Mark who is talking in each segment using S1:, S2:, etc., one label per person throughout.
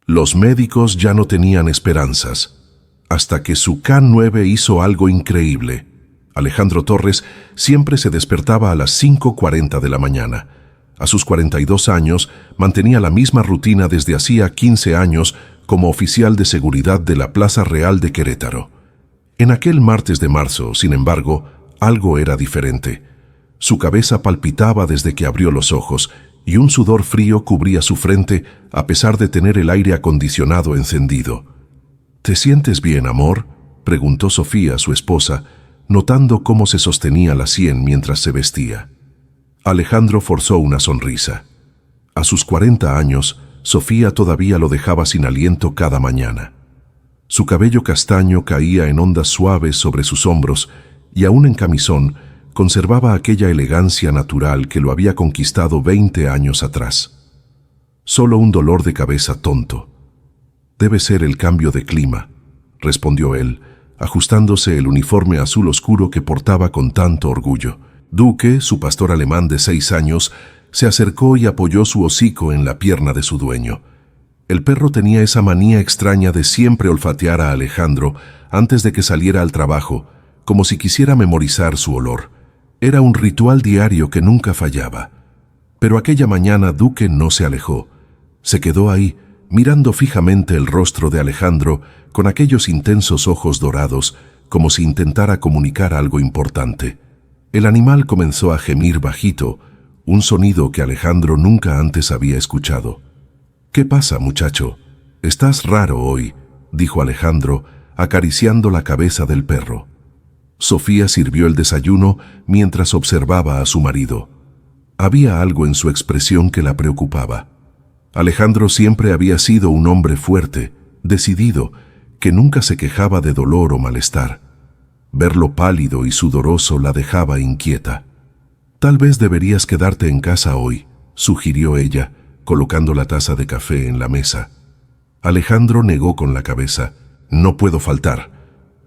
S1: Los médicos ya no tenían esperanzas, hasta que su K9 hizo algo increíble. Alejandro Torres siempre se despertaba a las 5:40 de la mañana. A sus 42 años mantenía la misma rutina desde hacía 15 años como oficial de seguridad de la Plaza Real de Querétaro. En aquel martes de marzo, sin embargo, algo era diferente. Su cabeza palpitaba desde que abrió los ojos y un sudor frío cubría su frente a pesar de tener el aire acondicionado encendido. ¿Te sientes bien, amor?, preguntó Sofía, su esposa, notando cómo se sostenía la sien mientras se vestía. Alejandro forzó una sonrisa. A sus 40 años, Sofía todavía lo dejaba sin aliento cada mañana. Su cabello castaño caía en ondas suaves sobre sus hombros y aún en camisón conservaba aquella elegancia natural que lo había conquistado 20 años atrás. Solo un dolor de cabeza tonto. Debe ser el cambio de clima, respondió él, ajustándose el uniforme azul oscuro que portaba con tanto orgullo. Duque, su pastor alemán de 6 años, se acercó y apoyó su hocico en la pierna de su dueño. El perro tenía esa manía extraña de siempre olfatear a Alejandro antes de que saliera al trabajo, como si quisiera memorizar su olor. Era un ritual diario que nunca fallaba. Pero aquella mañana Duque no se alejó. Se quedó ahí, mirando fijamente el rostro de Alejandro con aquellos intensos ojos dorados, como si intentara comunicar algo importante. El animal comenzó a gemir bajito, un sonido que Alejandro nunca antes había escuchado. «¿Qué pasa, muchacho? Estás raro hoy», dijo Alejandro, acariciando la cabeza del perro. Sofía sirvió el desayuno mientras observaba a su marido. Había algo en su expresión que la preocupaba. Alejandro siempre había sido un hombre fuerte, decidido, que nunca se quejaba de dolor o malestar. Verlo pálido y sudoroso la dejaba inquieta. «Tal vez deberías quedarte en casa hoy», sugirió ella, colocando la taza de café en la mesa. Alejandro negó con la cabeza. «No puedo faltar.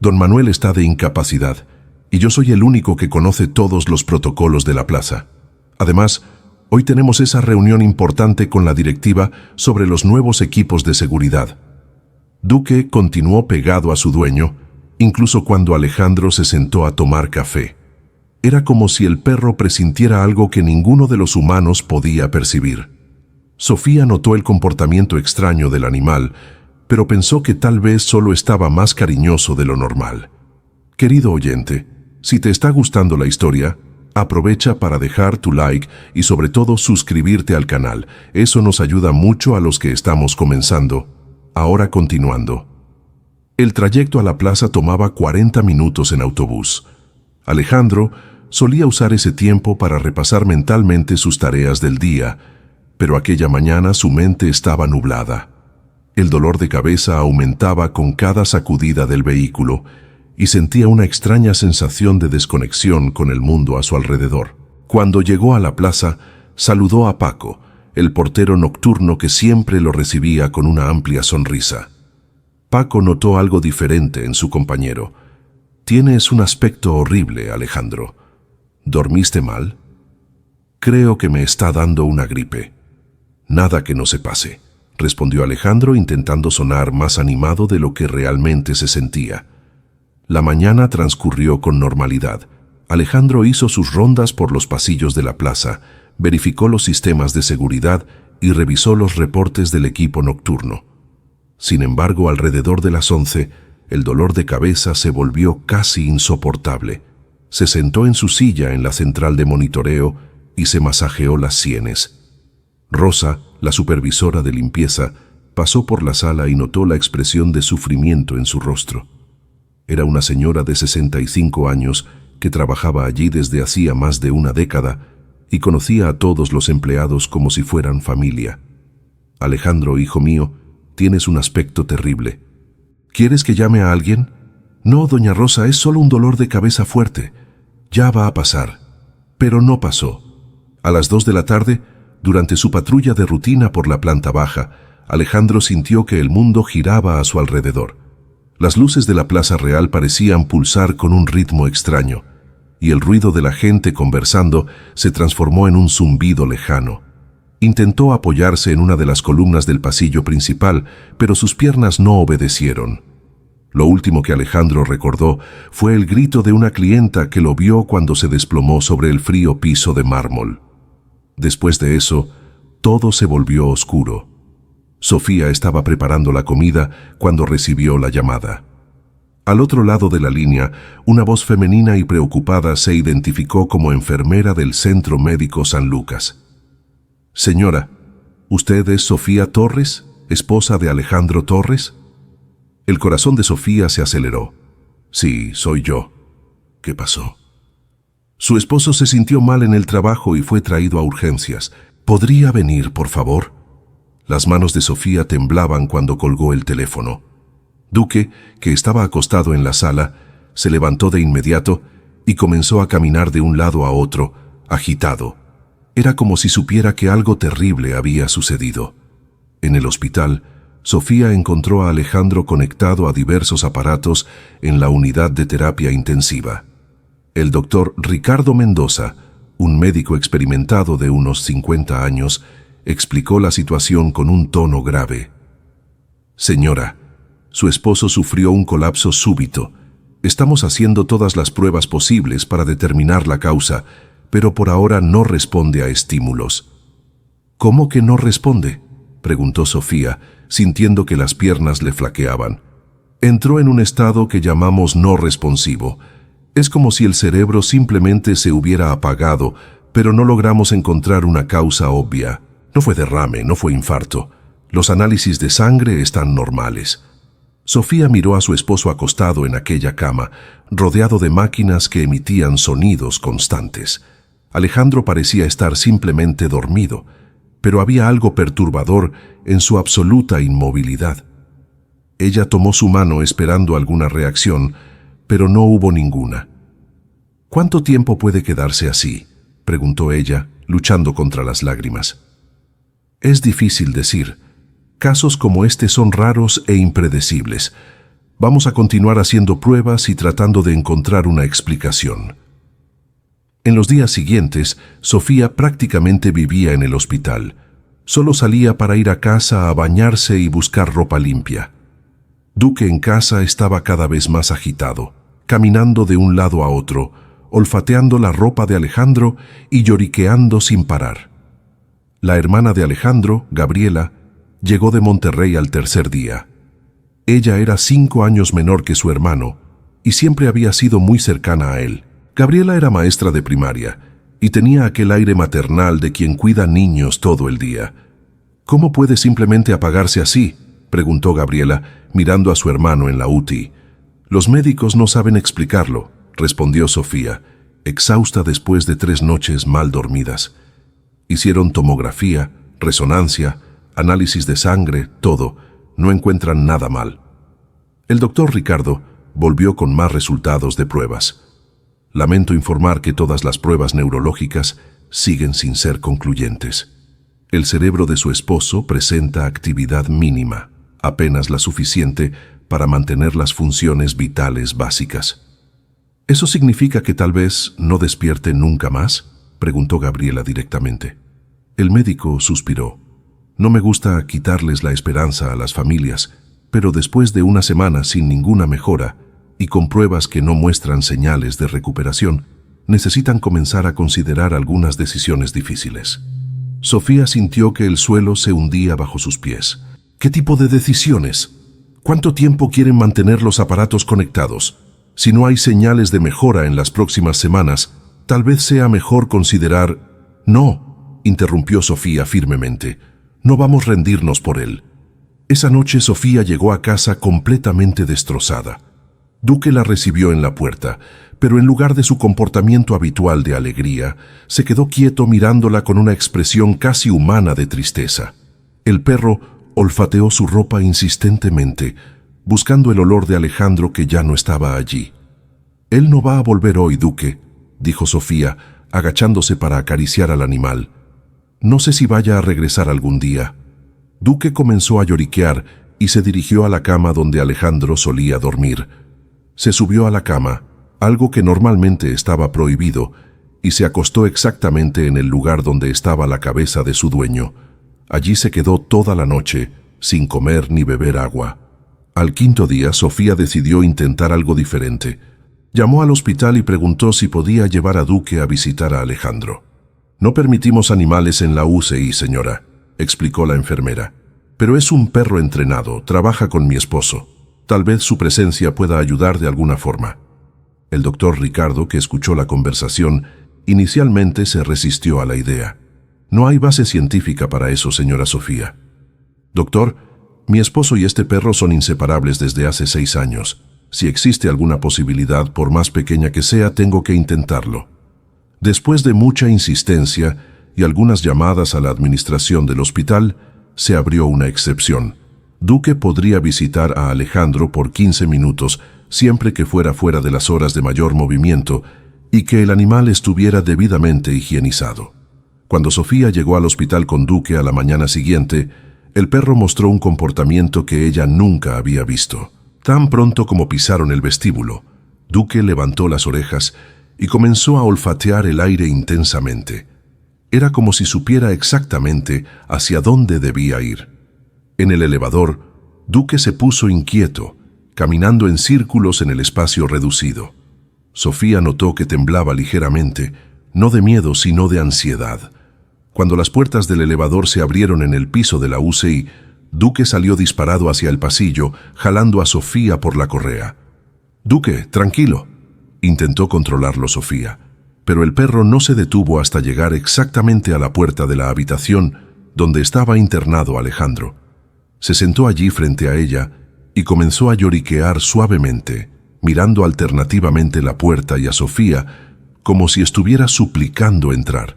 S1: Don Manuel está de incapacidad, y yo soy el único que conoce todos los protocolos de la plaza. Además, hoy tenemos esa reunión importante con la directiva sobre los nuevos equipos de seguridad». Duque continuó pegado a su dueño, incluso cuando Alejandro se sentó a tomar café. Era como si el perro presintiera algo que ninguno de los humanos podía percibir. Sofía notó el comportamiento extraño del animal, pero pensó que tal vez solo estaba más cariñoso de lo normal. Querido oyente, si te está gustando la historia, aprovecha para dejar tu like y sobre todo suscribirte al canal. Eso nos ayuda mucho a los que estamos comenzando. Ahora continuando. El trayecto a la plaza tomaba 40 minutos en autobús. Alejandro solía usar ese tiempo para repasar mentalmente sus tareas del día, pero aquella mañana su mente estaba nublada. El dolor de cabeza aumentaba con cada sacudida del vehículo y sentía una extraña sensación de desconexión con el mundo a su alrededor. Cuando llegó a la plaza, saludó a Paco, el portero nocturno que siempre lo recibía con una amplia sonrisa. Paco notó algo diferente en su compañero. «Tienes un aspecto horrible, Alejandro. ¿Dormiste mal?» «Creo que me está dando una gripe». «Nada que no se pase», respondió Alejandro intentando sonar más animado de lo que realmente se sentía. La mañana transcurrió con normalidad. Alejandro hizo sus rondas por los pasillos de la plaza, verificó los sistemas de seguridad y revisó los reportes del equipo nocturno. Sin embargo, alrededor de las 11, el dolor de cabeza se volvió casi insoportable. Se sentó en su silla en la central de monitoreo y se masajeó las sienes. Rosa, la supervisora de limpieza, pasó por la sala y notó la expresión de sufrimiento en su rostro. Era una señora de 65 años que trabajaba allí desde hacía más de una década y conocía a todos los empleados como si fueran familia. «Alejandro, hijo mío, tienes un aspecto terrible. ¿Quieres que llame a alguien?» «No, doña Rosa, es solo un dolor de cabeza fuerte. Ya va a pasar». Pero no pasó. A las 2 de la tarde, durante su patrulla de rutina por la planta baja, Alejandro sintió que el mundo giraba a su alrededor. Las luces de la Plaza Real parecían pulsar con un ritmo extraño, y el ruido de la gente conversando se transformó en un zumbido lejano. Intentó apoyarse en una de las columnas del pasillo principal, pero sus piernas no obedecieron. Lo último que Alejandro recordó fue el grito de una clienta que lo vio cuando se desplomó sobre el frío piso de mármol. Después de eso, todo se volvió oscuro. Sofía estaba preparando la comida cuando recibió la llamada. Al otro lado de la línea, una voz femenina y preocupada se identificó como enfermera del Centro Médico San Lucas. «Señora, ¿usted es Sofía Torres, esposa de Alejandro Torres?» El corazón de Sofía se aceleró. «Sí, soy yo». «¿Qué pasó?» «Su esposo se sintió mal en el trabajo y fue traído a urgencias. ¿Podría venir, por favor?» Las manos de Sofía temblaban cuando colgó el teléfono. Duque, que estaba acostado en la sala, se levantó de inmediato y comenzó a caminar de un lado a otro, agitado. Era como si supiera que algo terrible había sucedido. En el hospital, Sofía encontró a Alejandro conectado a diversos aparatos en la unidad de terapia intensiva. El doctor Ricardo Mendoza, un médico experimentado de unos 50 años, explicó la situación con un tono grave. «Señora, su esposo sufrió un colapso súbito. Estamos haciendo todas las pruebas posibles para determinar la causa, pero por ahora no responde a estímulos». «¿Cómo que no responde?», preguntó Sofía, sintiendo que las piernas le flaqueaban. «Entró en un estado que llamamos no responsivo. Es como si el cerebro simplemente se hubiera apagado, pero no logramos encontrar una causa obvia. No fue derrame, no fue infarto. Los análisis de sangre están normales». Sofía miró a su esposo acostado en aquella cama, rodeado de máquinas que emitían sonidos constantes. Alejandro parecía estar simplemente dormido, pero había algo perturbador en su absoluta inmovilidad. Ella tomó su mano esperando alguna reacción, pero no hubo ninguna. «¿Cuánto tiempo puede quedarse así?», preguntó ella, luchando contra las lágrimas. «Es difícil decir. Casos como este son raros e impredecibles. Vamos a continuar haciendo pruebas y tratando de encontrar una explicación». En los días siguientes, Sofía prácticamente vivía en el hospital. Solo salía para ir a casa a bañarse y buscar ropa limpia. Duque en casa estaba cada vez más agitado, caminando de un lado a otro, olfateando la ropa de Alejandro y lloriqueando sin parar. La hermana de Alejandro, Gabriela, llegó de Monterrey al tercer día. Ella era 5 años menor que su hermano y siempre había sido muy cercana a él. Gabriela era maestra de primaria y tenía aquel aire maternal de quien cuida niños todo el día. «¿Cómo puede simplemente apagarse así?», preguntó Gabriela, mirando a su hermano en la UTI. «Los médicos no saben explicarlo», respondió Sofía, exhausta después de 3 noches mal dormidas. Hicieron tomografía, resonancia, análisis de sangre, todo. No encuentran nada mal. El doctor Ricardo volvió con más resultados de pruebas. «Lamento informar que todas las pruebas neurológicas siguen sin ser concluyentes. El cerebro de su esposo presenta actividad mínima, apenas la suficiente para mantener las funciones vitales básicas». «¿Eso significa que tal vez no despierte nunca más?», preguntó Gabriela directamente. El médico suspiró. «No me gusta quitarles la esperanza a las familias, pero después de una semana sin ninguna mejora y con pruebas que no muestran señales de recuperación, necesitan comenzar a considerar algunas decisiones difíciles». Sofía sintió que el suelo se hundía bajo sus pies. «¿Qué tipo de decisiones? ¿Cuánto tiempo quieren mantener los aparatos conectados? Si no hay señales de mejora en las próximas semanas, tal vez sea mejor considerar...» «No», interrumpió Sofía firmemente. «No vamos a rendirnos por él». Esa noche Sofía llegó a casa completamente destrozada. Duque la recibió en la puerta, pero en lugar de su comportamiento habitual de alegría, se quedó quieto mirándola con una expresión casi humana de tristeza. El perro olfateó su ropa insistentemente, buscando el olor de Alejandro que ya no estaba allí. «Él no va a volver hoy, Duque», dijo Sofía, agachándose para acariciar al animal. «No sé si vaya a regresar algún día». Duque comenzó a lloriquear y se dirigió a la cama donde Alejandro solía dormir. Se subió a la cama, algo que normalmente estaba prohibido, y se acostó exactamente en el lugar donde estaba la cabeza de su dueño. Allí se quedó toda la noche, sin comer ni beber agua. Al quinto día, Sofía decidió intentar algo diferente. Llamó al hospital y preguntó si podía llevar a Duque a visitar a Alejandro. «No permitimos animales en la UCI, señora», explicó la enfermera. «Pero es un perro entrenado, trabaja con mi esposo. Tal vez su presencia pueda ayudar de alguna forma». El doctor Ricardo, que escuchó la conversación, inicialmente se resistió a la idea. «No hay base científica para eso, señora Sofía». «Doctor, mi esposo y este perro son inseparables desde hace 6 años. Si existe alguna posibilidad, por más pequeña que sea, tengo que intentarlo». Después de mucha insistencia y algunas llamadas a la administración del hospital, se abrió una excepción. Duque podría visitar a Alejandro por 15 minutos, siempre que fuera fuera de las horas de mayor movimiento y que el animal estuviera debidamente higienizado. Cuando Sofía llegó al hospital con Duque a la mañana siguiente, el perro mostró un comportamiento que ella nunca había visto. Tan pronto como pisaron el vestíbulo, Duque levantó las orejas y comenzó a olfatear el aire intensamente. Era como si supiera exactamente hacia dónde debía ir. En el elevador, Duque se puso inquieto, caminando en círculos en el espacio reducido. Sofía notó que temblaba ligeramente, no de miedo sino de ansiedad. Cuando las puertas del elevador se abrieron en el piso de la UCI, Duque salió disparado hacia el pasillo, jalando a Sofía por la correa. «Duque, tranquilo», intentó controlarlo Sofía, pero el perro no se detuvo hasta llegar exactamente a la puerta de la habitación donde estaba internado Alejandro. Se sentó allí frente a ella y comenzó a lloriquear suavemente, mirando alternativamente la puerta y a Sofía como si estuviera suplicando entrar.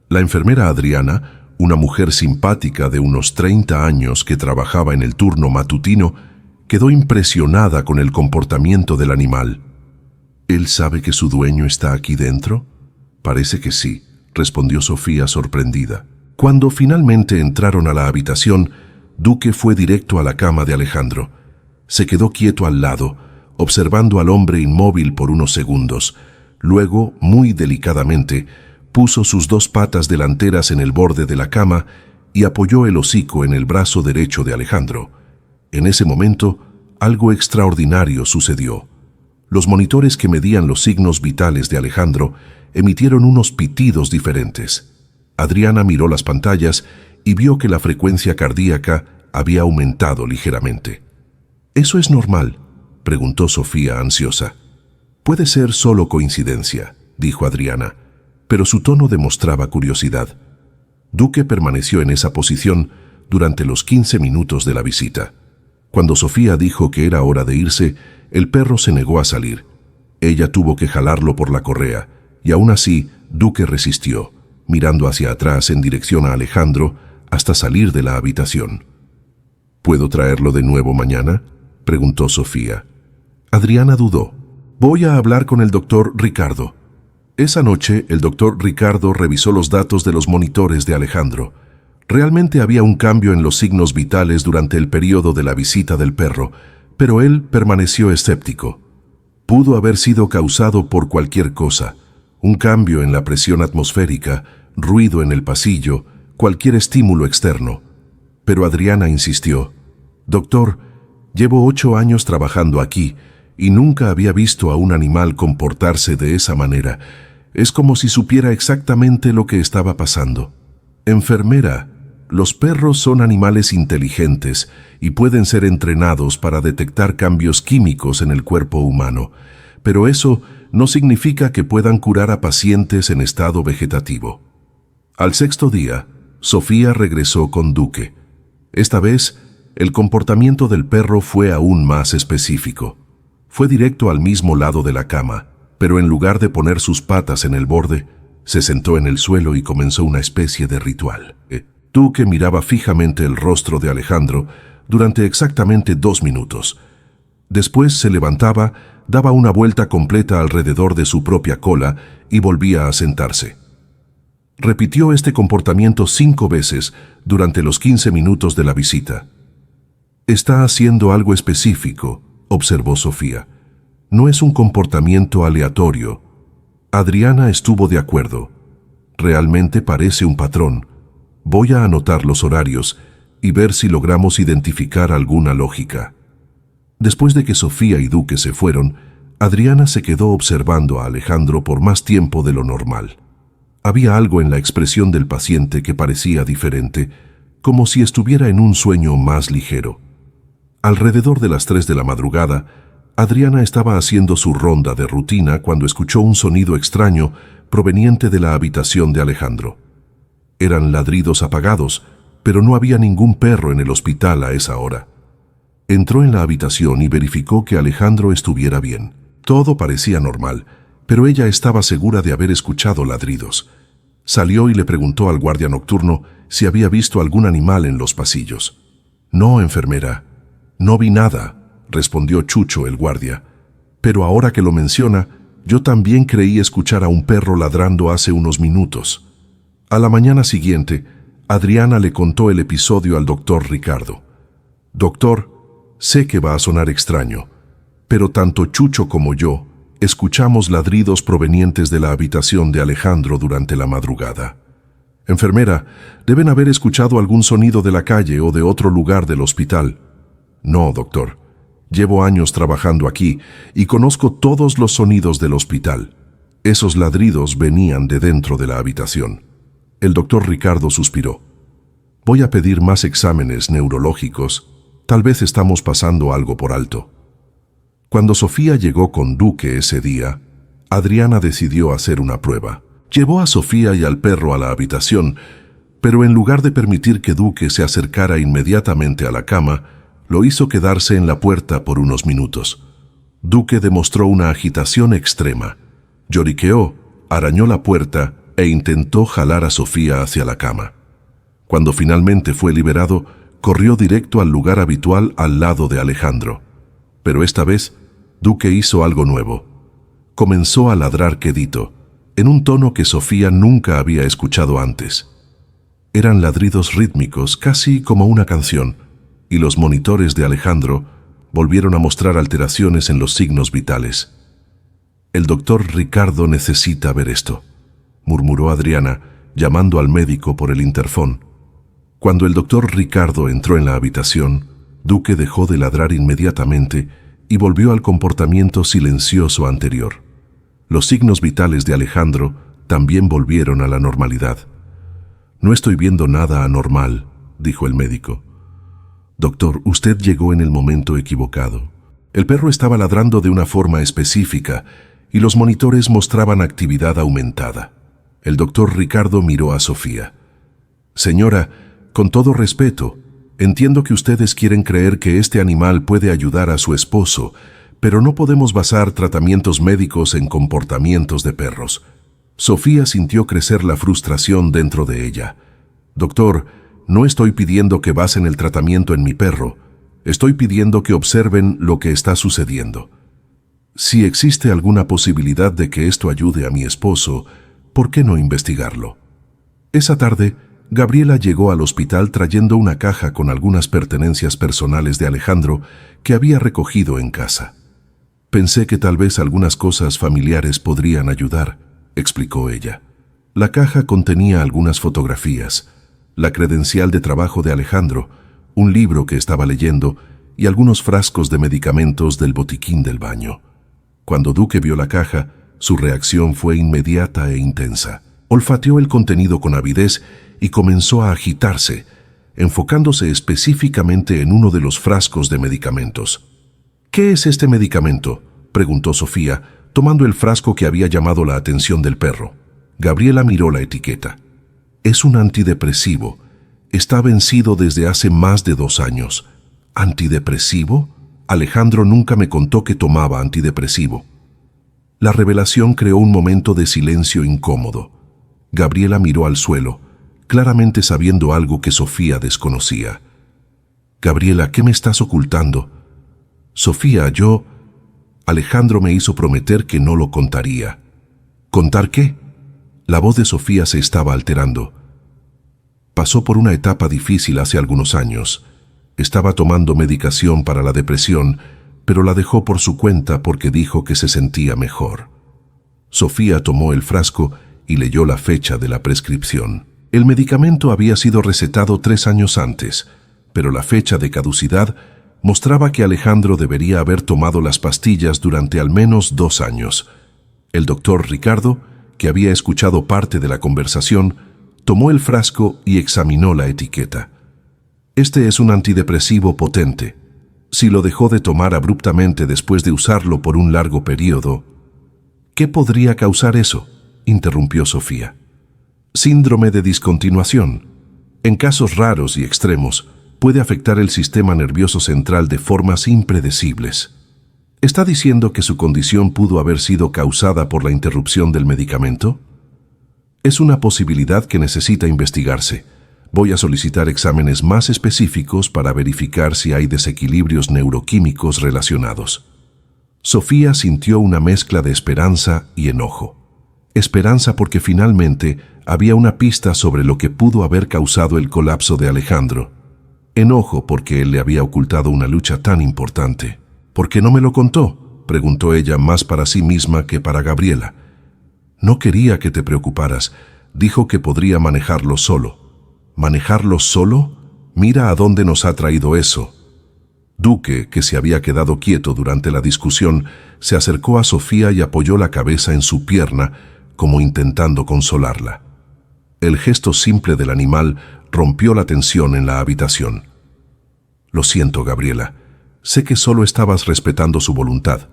S1: La enfermera Adriana, una mujer simpática de unos 30 años que trabajaba en el turno matutino, quedó impresionada con el comportamiento del animal. «¿Él sabe que su dueño está aquí dentro?» «Parece que sí», respondió Sofía sorprendida. Cuando finalmente entraron a la habitación, Duque fue directo a la cama de Alejandro. Se quedó quieto al lado, observando al hombre inmóvil por unos segundos. Luego, muy delicadamente, puso sus 2 patas delanteras en el borde de la cama y apoyó el hocico en el brazo derecho de Alejandro. En ese momento, algo extraordinario sucedió. Los monitores que medían los signos vitales de Alejandro emitieron unos pitidos diferentes. Adriana miró las pantallas y vio que la frecuencia cardíaca había aumentado ligeramente. «¿Eso es normal?», preguntó Sofía ansiosa. «Puede ser solo coincidencia», dijo Adriana, pero su tono demostraba curiosidad. Duque permaneció en esa posición durante los 15 minutos de la visita. Cuando Sofía dijo que era hora de irse, el perro se negó a salir. Ella tuvo que jalarlo por la correa, y aún así Duque resistió, mirando hacia atrás en dirección a Alejandro hasta salir de la habitación. «¿Puedo traerlo de nuevo mañana?», preguntó Sofía. Adriana dudó. «Voy a hablar con el doctor Ricardo». Esa noche, el doctor Ricardo revisó los datos de los monitores de Alejandro. Realmente había un cambio en los signos vitales durante el periodo de la visita del perro, pero él permaneció escéptico. Pudo haber sido causado por cualquier cosa: un cambio en la presión atmosférica, ruido en el pasillo, cualquier estímulo externo. Pero Adriana insistió: «Doctor, llevo 8 años trabajando aquí y nunca había visto a un animal comportarse de esa manera. Es como si supiera exactamente lo que estaba pasando». «Enfermera, los perros son animales inteligentes y pueden ser entrenados para detectar cambios químicos en el cuerpo humano, pero eso no significa que puedan curar a pacientes en estado vegetativo». Al 6º día, Sofía regresó con Duque. Esta vez, el comportamiento del perro fue aún más específico. Fue directo al mismo lado de la cama, pero en lugar de poner sus patas en el borde, se sentó en el suelo y comenzó una especie de ritual. Duque miraba fijamente el rostro de Alejandro durante exactamente 2 minutos. Después se levantaba, daba una vuelta completa alrededor de su propia cola y volvía a sentarse. Repitió este comportamiento 5 veces durante los 15 minutos de la visita. «Está haciendo algo específico», observó Sofía. «No es un comportamiento aleatorio». Adriana estuvo de acuerdo. Realmente parece un patrón. Voy a anotar los horarios y ver si logramos identificar alguna lógica. Después de que Sofía y Duque se fueron, Adriana se quedó observando a Alejandro por más tiempo de lo normal. Había algo en la expresión del paciente que parecía diferente, como si estuviera en un sueño más ligero. Alrededor de las 3 de la madrugada, Adriana estaba haciendo su ronda de rutina cuando escuchó un sonido extraño proveniente de la habitación de Alejandro. Eran ladridos apagados, pero no había ningún perro en el hospital a esa hora. Entró en la habitación y verificó que Alejandro estuviera bien. Todo parecía normal, pero ella estaba segura de haber escuchado ladridos. Salió y le preguntó al guardia nocturno si había visto algún animal en los pasillos. «No, enfermera, no vi nada», respondió Chucho, el guardia. «Pero ahora que lo menciona, yo también creí escuchar a un perro ladrando hace unos minutos». A la mañana siguiente, Adriana le contó el episodio al doctor Ricardo. «Doctor, sé que va a sonar extraño, pero tanto Chucho como yo escuchamos ladridos provenientes de la habitación de Alejandro durante la madrugada. Enfermera, deben haber escuchado algún sonido de la calle o de otro lugar del hospital». «No, doctor. Llevo años trabajando aquí y conozco todos los sonidos del hospital. Esos ladridos venían de dentro de la habitación». El doctor Ricardo suspiró. «Voy a pedir más exámenes neurológicos. Tal vez estamos pasando algo por alto». Cuando Sofía llegó con Duque ese día, Adriana decidió hacer una prueba. Llevó a Sofía y al perro a la habitación, pero en lugar de permitir que Duque se acercara inmediatamente a la cama, lo hizo quedarse en la puerta por unos minutos. Duque demostró una agitación extrema. Lloriqueó, arañó la puerta e intentó jalar a Sofía hacia la cama. Cuando finalmente fue liberado, corrió directo al lugar habitual al lado de Alejandro. Pero esta vez, Duque hizo algo nuevo. Comenzó a ladrar quedito, en un tono que Sofía nunca había escuchado antes. Eran ladridos rítmicos, casi como una canción, y los monitores de Alejandro volvieron a mostrar alteraciones en los signos vitales. «El doctor Ricardo necesita ver esto», murmuró Adriana, llamando al médico por el interfón. Cuando el doctor Ricardo entró en la habitación, Duque dejó de ladrar inmediatamente y volvió al comportamiento silencioso anterior. Los signos vitales de Alejandro también volvieron a la normalidad. «No estoy viendo nada anormal», dijo el médico. «Doctor, usted llegó en el momento equivocado. El perro estaba ladrando de una forma específica y los monitores mostraban actividad aumentada». El doctor Ricardo miró a Sofía. «Señora, con todo respeto, entiendo que ustedes quieren creer que este animal puede ayudar a su esposo, pero no podemos basar tratamientos médicos en comportamientos de perros». Sofía sintió crecer la frustración dentro de ella. «Doctor, no estoy pidiendo que basen el tratamiento en mi perro. Estoy pidiendo que observen lo que está sucediendo. Si existe alguna posibilidad de que esto ayude a mi esposo, ¿por qué no investigarlo?». Esa tarde, Gabriela llegó al hospital trayendo una caja con algunas pertenencias personales de Alejandro que había recogido en casa. «Pensé que tal vez algunas cosas familiares podrían ayudar», explicó ella. La caja contenía algunas fotografías, la credencial de trabajo de Alejandro, un libro que estaba leyendo y algunos frascos de medicamentos del botiquín del baño. Cuando Duque vio la caja, su reacción fue inmediata e intensa. Olfateó el contenido con avidez y comenzó a agitarse, enfocándose específicamente en uno de los frascos de medicamentos. «¿Qué es este medicamento?», preguntó Sofía, tomando el frasco que había llamado la atención del perro. Gabriela miró la etiqueta. «Es un antidepresivo. Está vencido desde hace más de 2 años». «¿Antidepresivo? Alejandro nunca me contó que tomaba antidepresivo». La revelación creó un momento de silencio incómodo. Gabriela miró al suelo, claramente sabiendo algo que Sofía desconocía. «Gabriela, ¿qué me estás ocultando?». «Sofía, yo...». Alejandro me hizo prometer que no lo contaría». «¿Contar qué?». La voz de Sofía se estaba alterando. «Pasó por una etapa difícil hace algunos años. Estaba tomando medicación para la depresión, pero la dejó por su cuenta porque dijo que se sentía mejor». Sofía tomó el frasco y leyó la fecha de la prescripción. El medicamento había sido recetado 3 años antes, pero la fecha de caducidad mostraba que Alejandro debería haber tomado las pastillas durante al menos 2 años. El doctor Ricardo, que había escuchado parte de la conversación, tomó el frasco y examinó la etiqueta. Este es un antidepresivo potente. Si lo dejó de tomar abruptamente después de usarlo por un largo periodo... ¿Qué podría causar eso?, interrumpió Sofía. Síndrome de discontinuación. En casos raros y extremos, puede afectar el sistema nervioso central de formas impredecibles. ¿Está diciendo que su condición pudo haber sido causada por la interrupción del medicamento? Es una posibilidad que necesita investigarse. Voy a solicitar exámenes más específicos para verificar si hay desequilibrios neuroquímicos relacionados. Sofía sintió una mezcla de esperanza y enojo. Esperanza porque finalmente había una pista sobre lo que pudo haber causado el colapso de Alejandro. Enojo porque él le había ocultado una lucha tan importante. ¿Por qué no me lo contó?, preguntó ella más para sí misma que para Gabriela. No quería que te preocuparas. Dijo que podría manejarlo solo. ¿Manejarlo solo? Mira a dónde nos ha traído eso. Duque, que se había quedado quieto durante la discusión, se acercó a Sofía y apoyó la cabeza en su pierna, como intentando consolarla. El gesto simple del animal rompió la tensión en la habitación. Lo siento, Gabriela. Sé que solo estabas respetando su voluntad.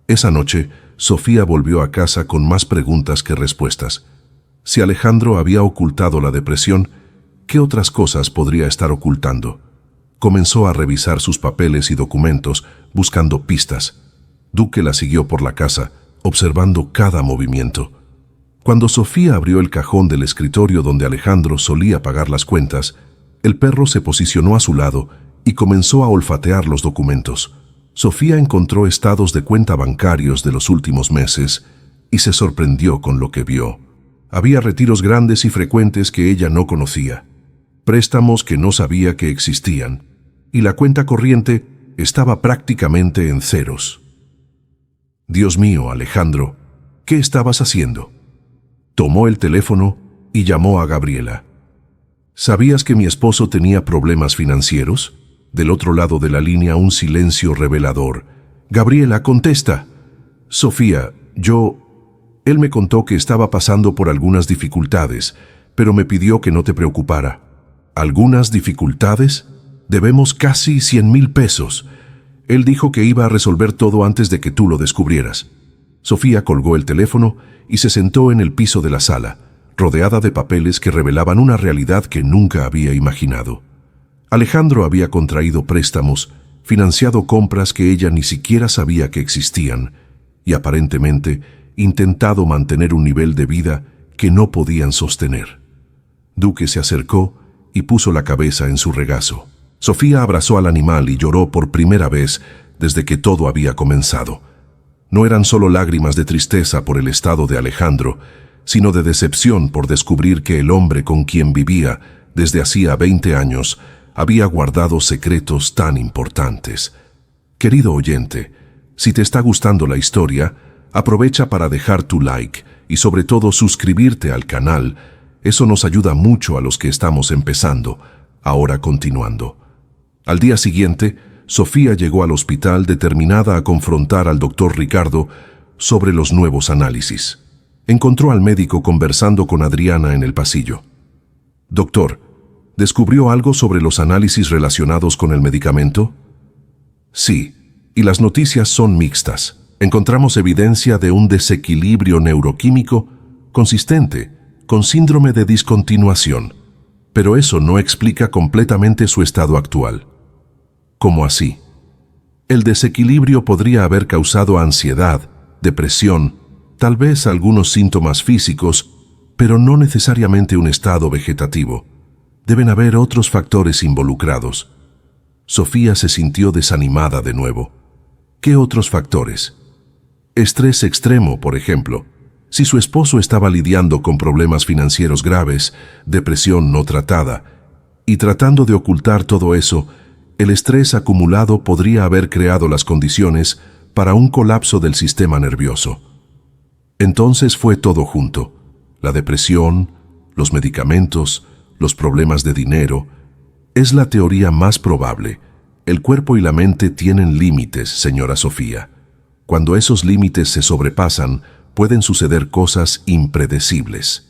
S1: Esa noche, Sofía volvió a casa con más preguntas que respuestas. Si Alejandro había ocultado la depresión, ¿qué otras cosas podría estar ocultando? Comenzó a revisar sus papeles y documentos, buscando pistas. Duque la siguió por la casa, observando cada movimiento. Cuando Sofía abrió el cajón del escritorio donde Alejandro solía pagar las cuentas, el perro se posicionó a su lado y comenzó a olfatear los documentos. Sofía encontró estados de cuenta bancarios de los últimos meses y se sorprendió con lo que vio. Había retiros grandes y frecuentes que ella no conocía, préstamos que no sabía que existían, y la cuenta corriente estaba prácticamente en ceros. Dios mío, Alejandro, ¿qué estabas haciendo? Tomó el teléfono y llamó a Gabriela. ¿Sabías que mi esposo tenía problemas financieros? Del otro lado de la línea un silencio revelador. Gabriela, contesta. Sofía, Él me contó que estaba pasando por algunas dificultades, pero me pidió que no te preocupara. ¿Algunas dificultades? Debemos casi 100,000 pesos. Él dijo que iba a resolver todo antes de que tú lo descubrieras. Sofía colgó el teléfono y se sentó en el piso de la sala, rodeada de papeles que revelaban una realidad que nunca había imaginado. Alejandro había contraído préstamos, financiado compras que ella ni siquiera sabía que existían, y aparentemente intentado mantener un nivel de vida que no podían sostener. Duque se acercó y puso la cabeza en su regazo. Sofía abrazó al animal y lloró por primera vez desde que todo había comenzado. No eran solo lágrimas de tristeza por el estado de Alejandro, sino de decepción por descubrir que el hombre con quien vivía desde hacía 20 años había guardado secretos tan importantes. Querido oyente, si te está gustando la historia, aprovecha para dejar tu like y sobre todo suscribirte al canal. Eso nos ayuda mucho a los que estamos empezando. Ahora continuando. Al día siguiente, Sofía llegó al hospital determinada a confrontar al doctor Ricardo sobre los nuevos análisis. Encontró al médico conversando con Adriana en el pasillo. Doctor, ¿descubrió algo sobre los análisis relacionados con el medicamento? Sí, y las noticias son mixtas. Encontramos evidencia de un desequilibrio neuroquímico consistente con síndrome de discontinuación, pero eso no explica completamente su estado actual. ¿Cómo así? El desequilibrio podría haber causado ansiedad, depresión, tal vez algunos síntomas físicos, pero no necesariamente un estado vegetativo. Deben haber otros factores involucrados. Sofía se sintió desanimada de nuevo. ¿Qué otros factores? Estrés extremo, por ejemplo. Si su esposo estaba lidiando con problemas financieros graves, depresión no tratada, y tratando de ocultar todo eso, el estrés acumulado podría haber creado las condiciones para un colapso del sistema nervioso. Entonces fue todo junto: la depresión, los medicamentos, los problemas de dinero. Es la teoría más probable. El cuerpo y la mente tienen límites, señora Sofía. Cuando esos límites se sobrepasan, pueden suceder cosas impredecibles.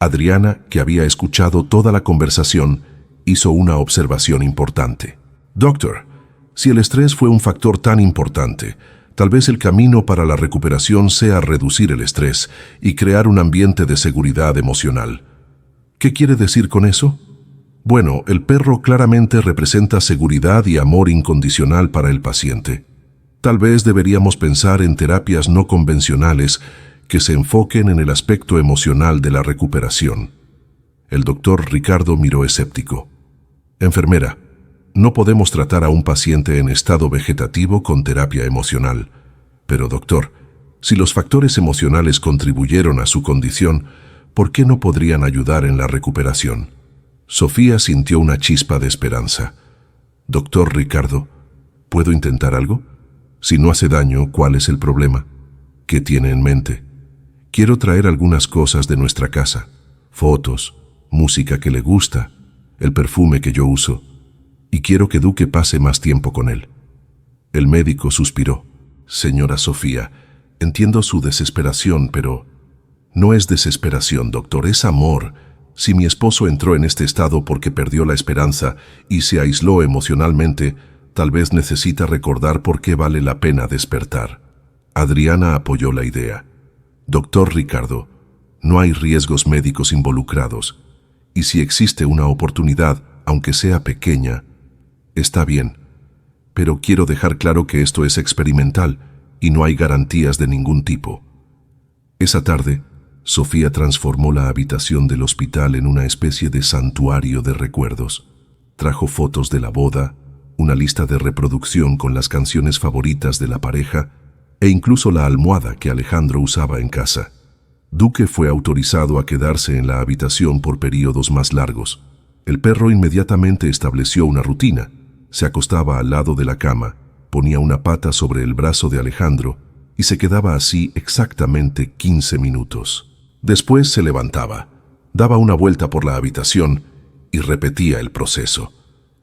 S1: Adriana, que había escuchado toda la conversación, hizo una observación importante. Doctor, si el estrés fue un factor tan importante, tal vez el camino para la recuperación sea reducir el estrés y crear un ambiente de seguridad emocional. ¿Qué quiere decir con eso? Bueno, el perro claramente representa seguridad y amor incondicional para el paciente. Tal vez deberíamos pensar en terapias no convencionales que se enfoquen en el aspecto emocional de la recuperación. El doctor Ricardo miró escéptico. Enfermera, no podemos tratar a un paciente en estado vegetativo con terapia emocional. Pero doctor, si los factores emocionales contribuyeron a su condición, ¿por qué no podrían ayudar en la recuperación? Sofía sintió una chispa de esperanza. Doctor Ricardo, ¿puedo intentar algo? Si no hace daño, ¿cuál es el problema? ¿Qué tiene en mente? Quiero traer algunas cosas de nuestra casa: fotos, música que le gusta, el perfume que yo uso, y quiero que Duque pase más tiempo con él. El médico suspiró. Señora Sofía, entiendo su desesperación, pero no es desesperación, doctor, es amor. Si mi esposo entró en este estado porque perdió la esperanza y se aisló emocionalmente, tal vez necesita recordar por qué vale la pena despertar. Adriana apoyó la idea. Doctor Ricardo, no hay riesgos médicos involucrados, y si existe una oportunidad, aunque sea pequeña, está bien. Pero quiero dejar claro que esto es experimental y no hay garantías de ningún tipo. Esa tarde, Sofía transformó la habitación del hospital en una especie de santuario de recuerdos. Trajo fotos de la boda, una lista de reproducción con las canciones favoritas de la pareja e incluso la almohada que Alejandro usaba en casa. Duque fue autorizado a quedarse en la habitación por periodos más largos. El perro inmediatamente estableció una rutina. Se acostaba al lado de la cama, ponía una pata sobre el brazo de Alejandro y se quedaba así exactamente 15 minutos. Después se levantaba, daba una vuelta por la habitación y repetía el proceso.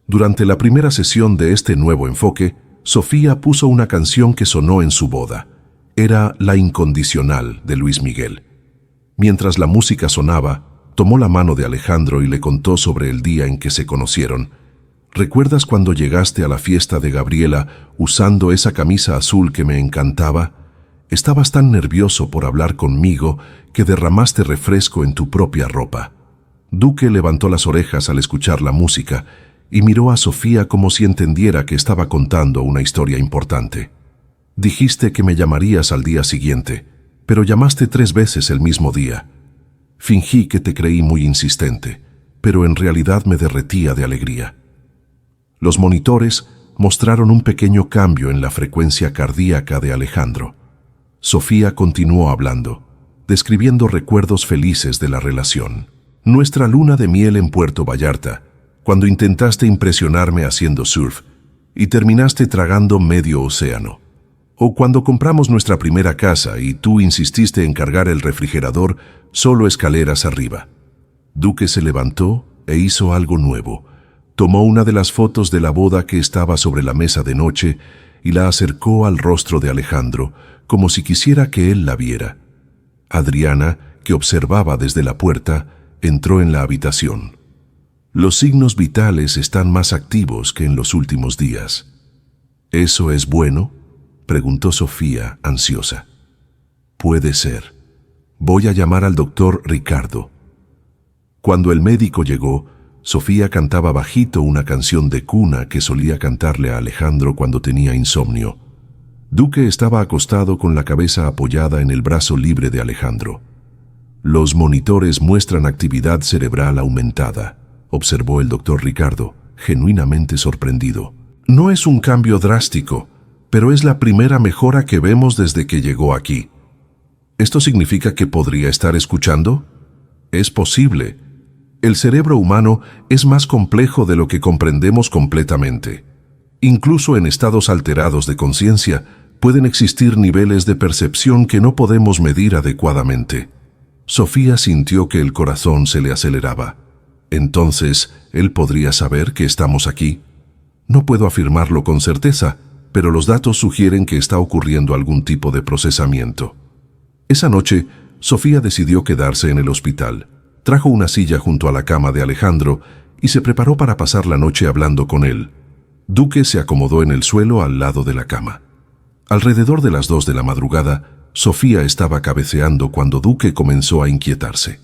S1: Durante la primera sesión de este nuevo enfoque, Sofía puso una canción que sonó en su boda. Era La Incondicional de Luis Miguel. Mientras la música sonaba, tomó la mano de Alejandro y le contó sobre el día en que se conocieron. ¿Recuerdas cuando llegaste a la fiesta de Gabriela usando esa camisa azul que me encantaba? Estabas tan nervioso por hablar conmigo que derramaste refresco en tu propia ropa. Duque levantó las orejas al escuchar la música y miró a Sofía como si entendiera que estaba contando una historia importante. Dijiste que me llamarías al día siguiente, pero llamaste 3 veces el mismo día. Fingí que te creí muy insistente, pero en realidad me derretía de alegría. Los monitores mostraron un pequeño cambio en la frecuencia cardíaca de Alejandro. Sofía continuó hablando, describiendo recuerdos felices de la relación. Nuestra luna de miel en Puerto Vallarta, cuando intentaste impresionarme haciendo surf y terminaste tragando medio océano. O cuando compramos nuestra primera casa y tú insististe en cargar el refrigerador solo escaleras arriba. Duque se levantó e hizo algo nuevo. Tomó una de las fotos de la boda que estaba sobre la mesa de noche y la acercó al rostro de Alejandro, como si quisiera que él la viera. Adriana, que observaba desde la puerta, entró en la habitación. Los signos vitales están más activos que en los últimos días. ¿Eso es bueno?, preguntó Sofía, ansiosa. Puede ser. Voy a llamar al doctor Ricardo. Cuando el médico llegó, Sofía cantaba bajito una canción de cuna que solía cantarle a Alejandro cuando tenía insomnio. Duque estaba acostado con la cabeza apoyada en el brazo libre de Alejandro. Los monitores muestran actividad cerebral aumentada, observó el doctor Ricardo, genuinamente sorprendido. No es un cambio drástico, pero es la primera mejora que vemos desde que llegó aquí. ¿Esto significa que podría estar escuchando? Es posible. El cerebro humano es más complejo de lo que comprendemos completamente. Incluso en estados alterados de conciencia, Pueden existir niveles de percepción que no podemos medir adecuadamente. Sofía sintió que el corazón se le aceleraba. Entonces, ¿él podría saber que estamos aquí? No puedo afirmarlo con certeza, pero los datos sugieren que está ocurriendo algún tipo de procesamiento. Esa noche, Sofía decidió quedarse en el hospital. Trajo una silla junto a la cama de Alejandro y se preparó para pasar la noche hablando con él. Duque se acomodó en el suelo al lado de la cama. Alrededor de las 2 de la madrugada, Sofía estaba cabeceando cuando Duque comenzó a inquietarse.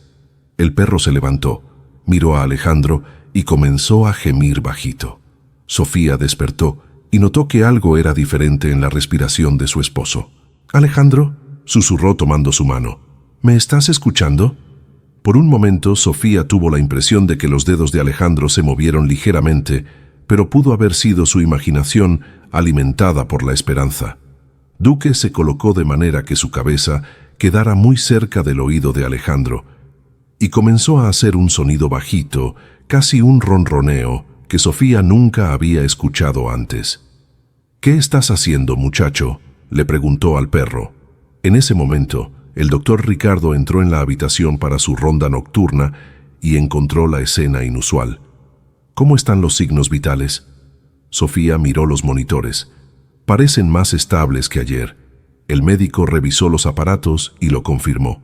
S1: El perro se levantó, miró a Alejandro y comenzó a gemir bajito. Sofía despertó y notó que algo era diferente en la respiración de su esposo. «Alejandro», susurró tomando su mano, «¿me estás escuchando?» Por un momento, Sofía tuvo la impresión de que los dedos de Alejandro se movieron ligeramente, pero pudo haber sido su imaginación alimentada por la esperanza. Duque se colocó de manera que su cabeza quedara muy cerca del oído de Alejandro y comenzó a hacer un sonido bajito, casi un ronroneo, que Sofía nunca había escuchado antes. «¿Qué estás haciendo, muchacho?», le preguntó al perro. En ese momento, el doctor Ricardo entró en la habitación para su ronda nocturna y encontró la escena inusual. «¿Cómo están los signos vitales?». Sofía miró los monitores. «Parecen más estables que ayer». El médico revisó los aparatos y lo confirmó.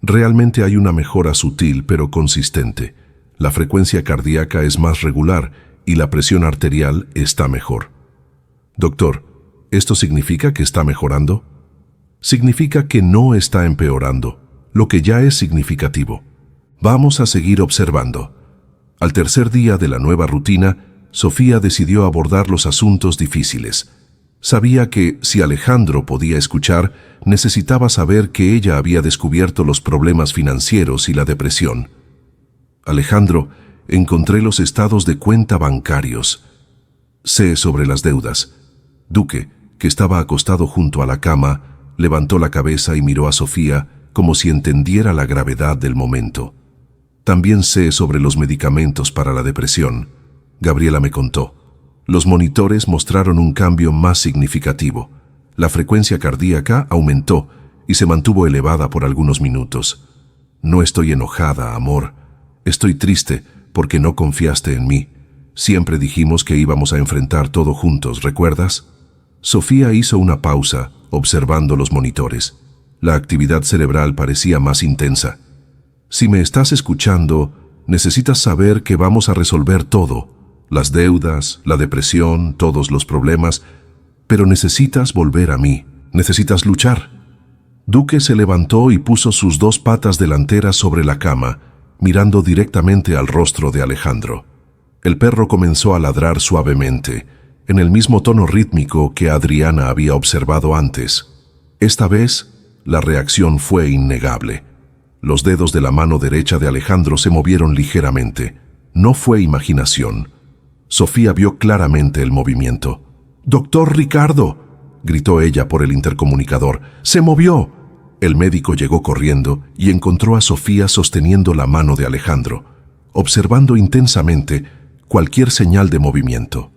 S1: «Realmente hay una mejora sutil pero consistente. La frecuencia cardíaca es más regular y la presión arterial está mejor». «Doctor, ¿esto significa que está mejorando?». «Significa que no está empeorando, lo que ya es significativo. Vamos a seguir observando». Al tercer día de la nueva rutina, Sofía decidió abordar los asuntos difíciles. Sabía que, si Alejandro podía escuchar, necesitaba saber que ella había descubierto los problemas financieros y la depresión. «Alejandro, encontré los estados de cuenta bancarios. Sé sobre las deudas». Duque, que estaba acostado junto a la cama, levantó la cabeza y miró a Sofía como si entendiera la gravedad del momento. «También sé sobre los medicamentos para la depresión», Gabriela me contó. «Los monitores mostraron un cambio más significativo. La frecuencia cardíaca aumentó y se mantuvo elevada por algunos minutos. No estoy enojada, amor. Estoy triste porque no confiaste en mí. Siempre dijimos que íbamos a enfrentar todo juntos, ¿recuerdas?». Sofía hizo una pausa, observando los monitores. La actividad cerebral parecía más intensa. «Si me estás escuchando, necesitas saber que vamos a resolver todo. Las deudas, la depresión, todos los problemas. Pero necesitas volver a mí. Necesitas luchar». Duque se levantó y puso sus 2 patas delanteras sobre la cama, mirando directamente al rostro de Alejandro. El perro comenzó a ladrar suavemente, en el mismo tono rítmico que Adriana había observado antes. Esta vez, la reacción fue innegable. Los dedos de la mano derecha de Alejandro se movieron ligeramente. No fue imaginación. Sofía vio claramente el movimiento. «¡Doctor Ricardo!», gritó ella por el intercomunicador. «¡Se movió!». El médico llegó corriendo y encontró a Sofía sosteniendo la mano de Alejandro, observando intensamente cualquier señal de movimiento.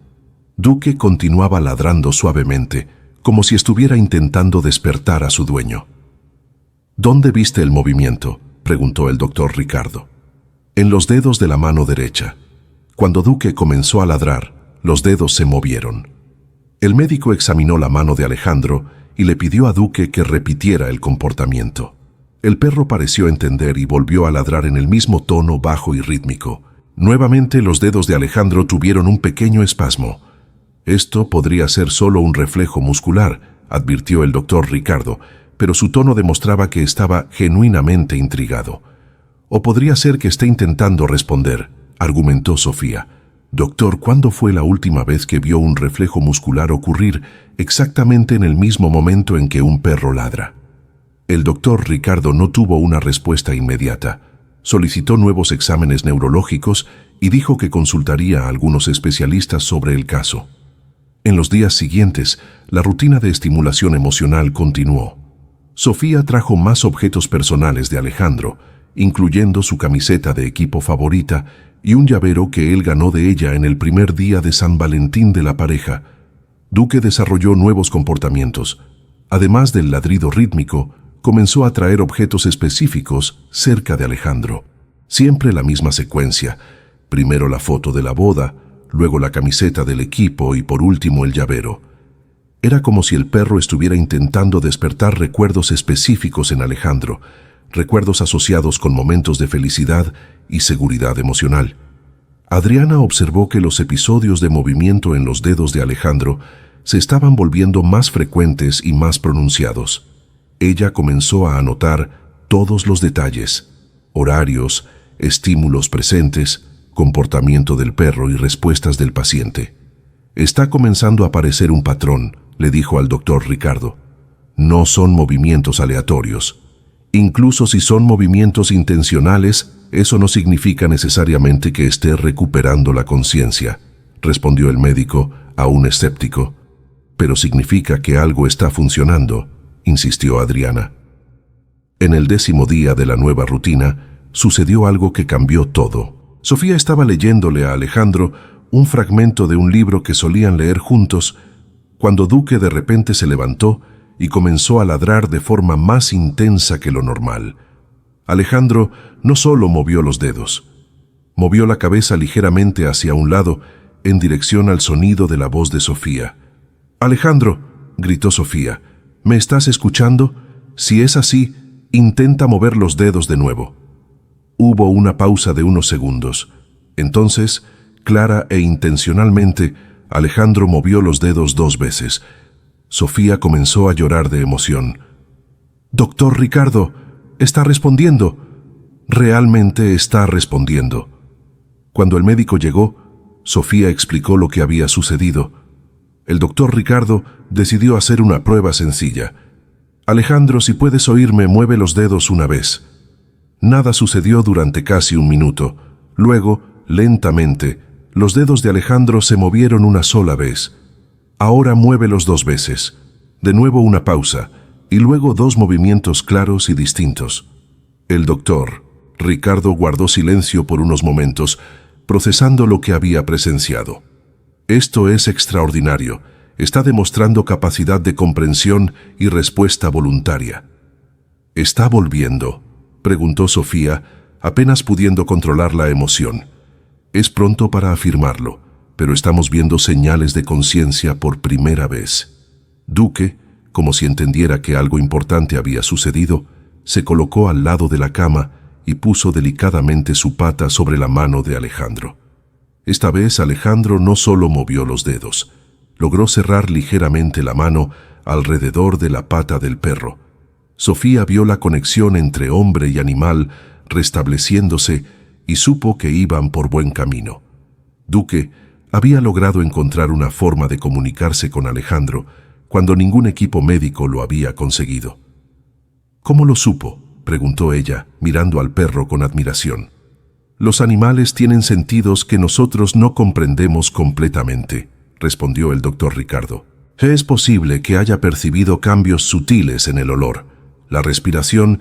S1: Duque continuaba ladrando suavemente, como si estuviera intentando despertar a su dueño. «¿Dónde viste el movimiento?», preguntó el doctor Ricardo. «En los dedos de la mano derecha». Cuando Duque comenzó a ladrar, los dedos se movieron. El médico examinó la mano de Alejandro y le pidió a Duque que repitiera el comportamiento. El perro pareció entender y volvió a ladrar en el mismo tono bajo y rítmico. Nuevamente los dedos de Alejandro tuvieron un pequeño espasmo. «Esto podría ser solo un reflejo muscular», advirtió el doctor Ricardo, pero su tono demostraba que estaba genuinamente intrigado. «O podría ser que esté intentando responder», argumentó Sofía. «Doctor, ¿cuándo fue la última vez que vio un reflejo muscular ocurrir exactamente en el mismo momento en que un perro ladra?». El doctor Ricardo no tuvo una respuesta inmediata. Solicitó nuevos exámenes neurológicos y dijo que consultaría a algunos especialistas sobre el caso. En los días siguientes, la rutina de estimulación emocional continuó. Sofía trajo más objetos personales de Alejandro, incluyendo su camiseta de equipo favorita y un llavero que él ganó de ella en el primer día de San Valentín de la pareja. Duque desarrolló nuevos comportamientos. Además del ladrido rítmico, comenzó a traer objetos específicos cerca de Alejandro. Siempre la misma secuencia. Primero la foto de la boda, luego la camiseta del equipo y por último el llavero. Era como si el perro estuviera intentando despertar recuerdos específicos en Alejandro, recuerdos asociados con momentos de felicidad y seguridad emocional. Adriana observó que los episodios de movimiento en los dedos de Alejandro se estaban volviendo más frecuentes y más pronunciados. Ella comenzó a anotar todos los detalles, horarios, estímulos presentes, comportamiento del perro y respuestas del paciente. «Está comenzando a aparecer un patrón», le dijo al doctor Ricardo. «No son movimientos aleatorios. Incluso si son movimientos intencionales, eso no significa necesariamente que esté recuperando la conciencia», respondió el médico, aún escéptico. «Pero significa que algo está funcionando», insistió Adriana. En el 10º día de la nueva rutina, sucedió algo que cambió todo. Sofía estaba leyéndole a Alejandro un fragmento de un libro que solían leer juntos, cuando Duque de repente se levantó y comenzó a ladrar de forma más intensa que lo normal. Alejandro no solo movió los dedos, movió la cabeza ligeramente hacia un lado, en dirección al sonido de la voz de Sofía. «Alejandro», gritó Sofía, «¿me estás escuchando? Si es así, intenta mover los dedos de nuevo». Hubo una pausa de unos segundos. Entonces, clara e intencionalmente, Alejandro movió los dedos 2 veces. Sofía comenzó a llorar de emoción. «Doctor Ricardo, está respondiendo. Realmente está respondiendo». Cuando el médico llegó, Sofía explicó lo que había sucedido. El doctor Ricardo decidió hacer una prueba sencilla. «Alejandro, si puedes oírme, mueve los dedos una vez». Nada sucedió durante casi un minuto. Luego, lentamente, los dedos de Alejandro se movieron una sola vez. «Ahora muévelos 2 veces». De nuevo una pausa, y luego 2 movimientos claros y distintos. El doctor Ricardo guardó silencio por unos momentos, procesando lo que había presenciado. «Esto es extraordinario. Está demostrando capacidad de comprensión y respuesta voluntaria». «¿Está volviendo?», preguntó Sofía, apenas pudiendo controlar la emoción. «Es pronto para afirmarlo, pero estamos viendo señales de conciencia por primera vez». Duque, como si entendiera que algo importante había sucedido, se colocó al lado de la cama y puso delicadamente su pata sobre la mano de Alejandro. Esta vez Alejandro no solo movió los dedos, logró cerrar ligeramente la mano alrededor de la pata del perro. Sofía vio la conexión entre hombre y animal restableciéndose y supo que iban por buen camino. Duque había logrado encontrar una forma de comunicarse con Alejandro cuando ningún equipo médico lo había conseguido. «¿Cómo lo supo?», preguntó ella, mirando al perro con admiración. «Los animales tienen sentidos que nosotros no comprendemos completamente», respondió el doctor Ricardo. «Es posible que haya percibido cambios sutiles en el olor, la respiración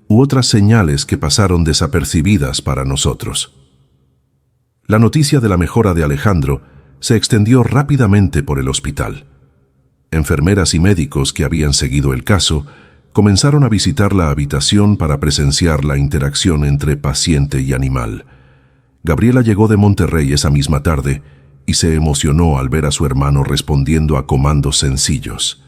S1: u otras señales que pasaron desapercibidas para nosotros». La noticia de la mejora de Alejandro se extendió rápidamente por el hospital. Enfermeras y médicos que habían seguido el caso comenzaron a visitar la habitación para presenciar la interacción entre paciente y animal. Gabriela llegó de Monterrey esa misma tarde y se emocionó al ver a su hermano respondiendo a comandos sencillos.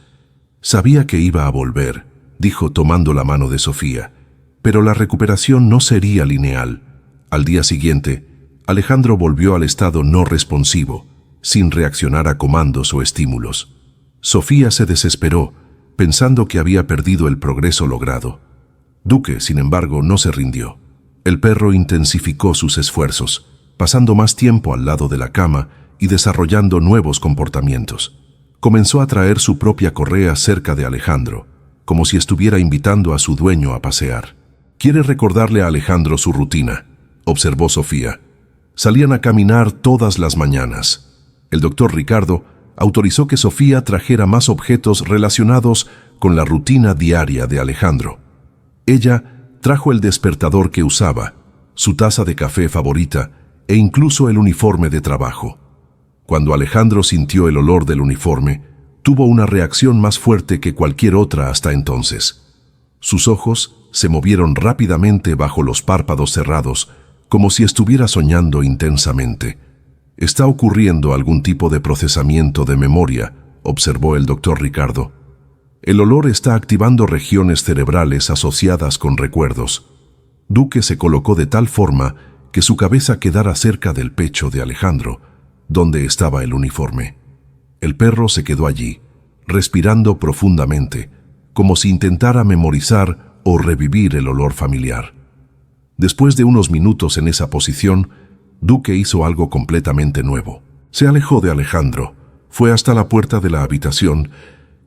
S1: «Sabía que iba a volver», dijo tomando la mano de Sofía, «pero la recuperación no sería lineal». Al día siguiente, Alejandro volvió al estado no responsivo, sin reaccionar a comandos o estímulos. Sofía se desesperó, pensando que había perdido el progreso logrado. Duque, sin embargo, no se rindió. El perro intensificó sus esfuerzos, pasando más tiempo al lado de la cama y desarrollando nuevos comportamientos. Comenzó a traer su propia correa cerca de Alejandro, como si estuviera invitando a su dueño a pasear. «Quiere recordarle a Alejandro su rutina», observó Sofía. Salían a caminar todas las mañanas. El doctor Ricardo autorizó que Sofía trajera más objetos relacionados con la rutina diaria de Alejandro. Ella trajo el despertador que usaba, su taza de café favorita e incluso el uniforme de trabajo. Cuando Alejandro sintió el olor del uniforme, tuvo una reacción más fuerte que cualquier otra hasta entonces. Sus ojos se movieron rápidamente bajo los párpados cerrados, como si estuviera soñando intensamente. «Está ocurriendo algún tipo de procesamiento de memoria», observó el doctor Ricardo. «El olor está activando regiones cerebrales asociadas con recuerdos». Duque se colocó de tal forma que su cabeza quedara cerca del pecho de Alejandro, donde estaba el uniforme. El perro se quedó allí, respirando profundamente, como si intentara memorizar o revivir el olor familiar. Después de unos minutos en esa posición, Duque hizo algo completamente nuevo. Se alejó de Alejandro, fue hasta la puerta de la habitación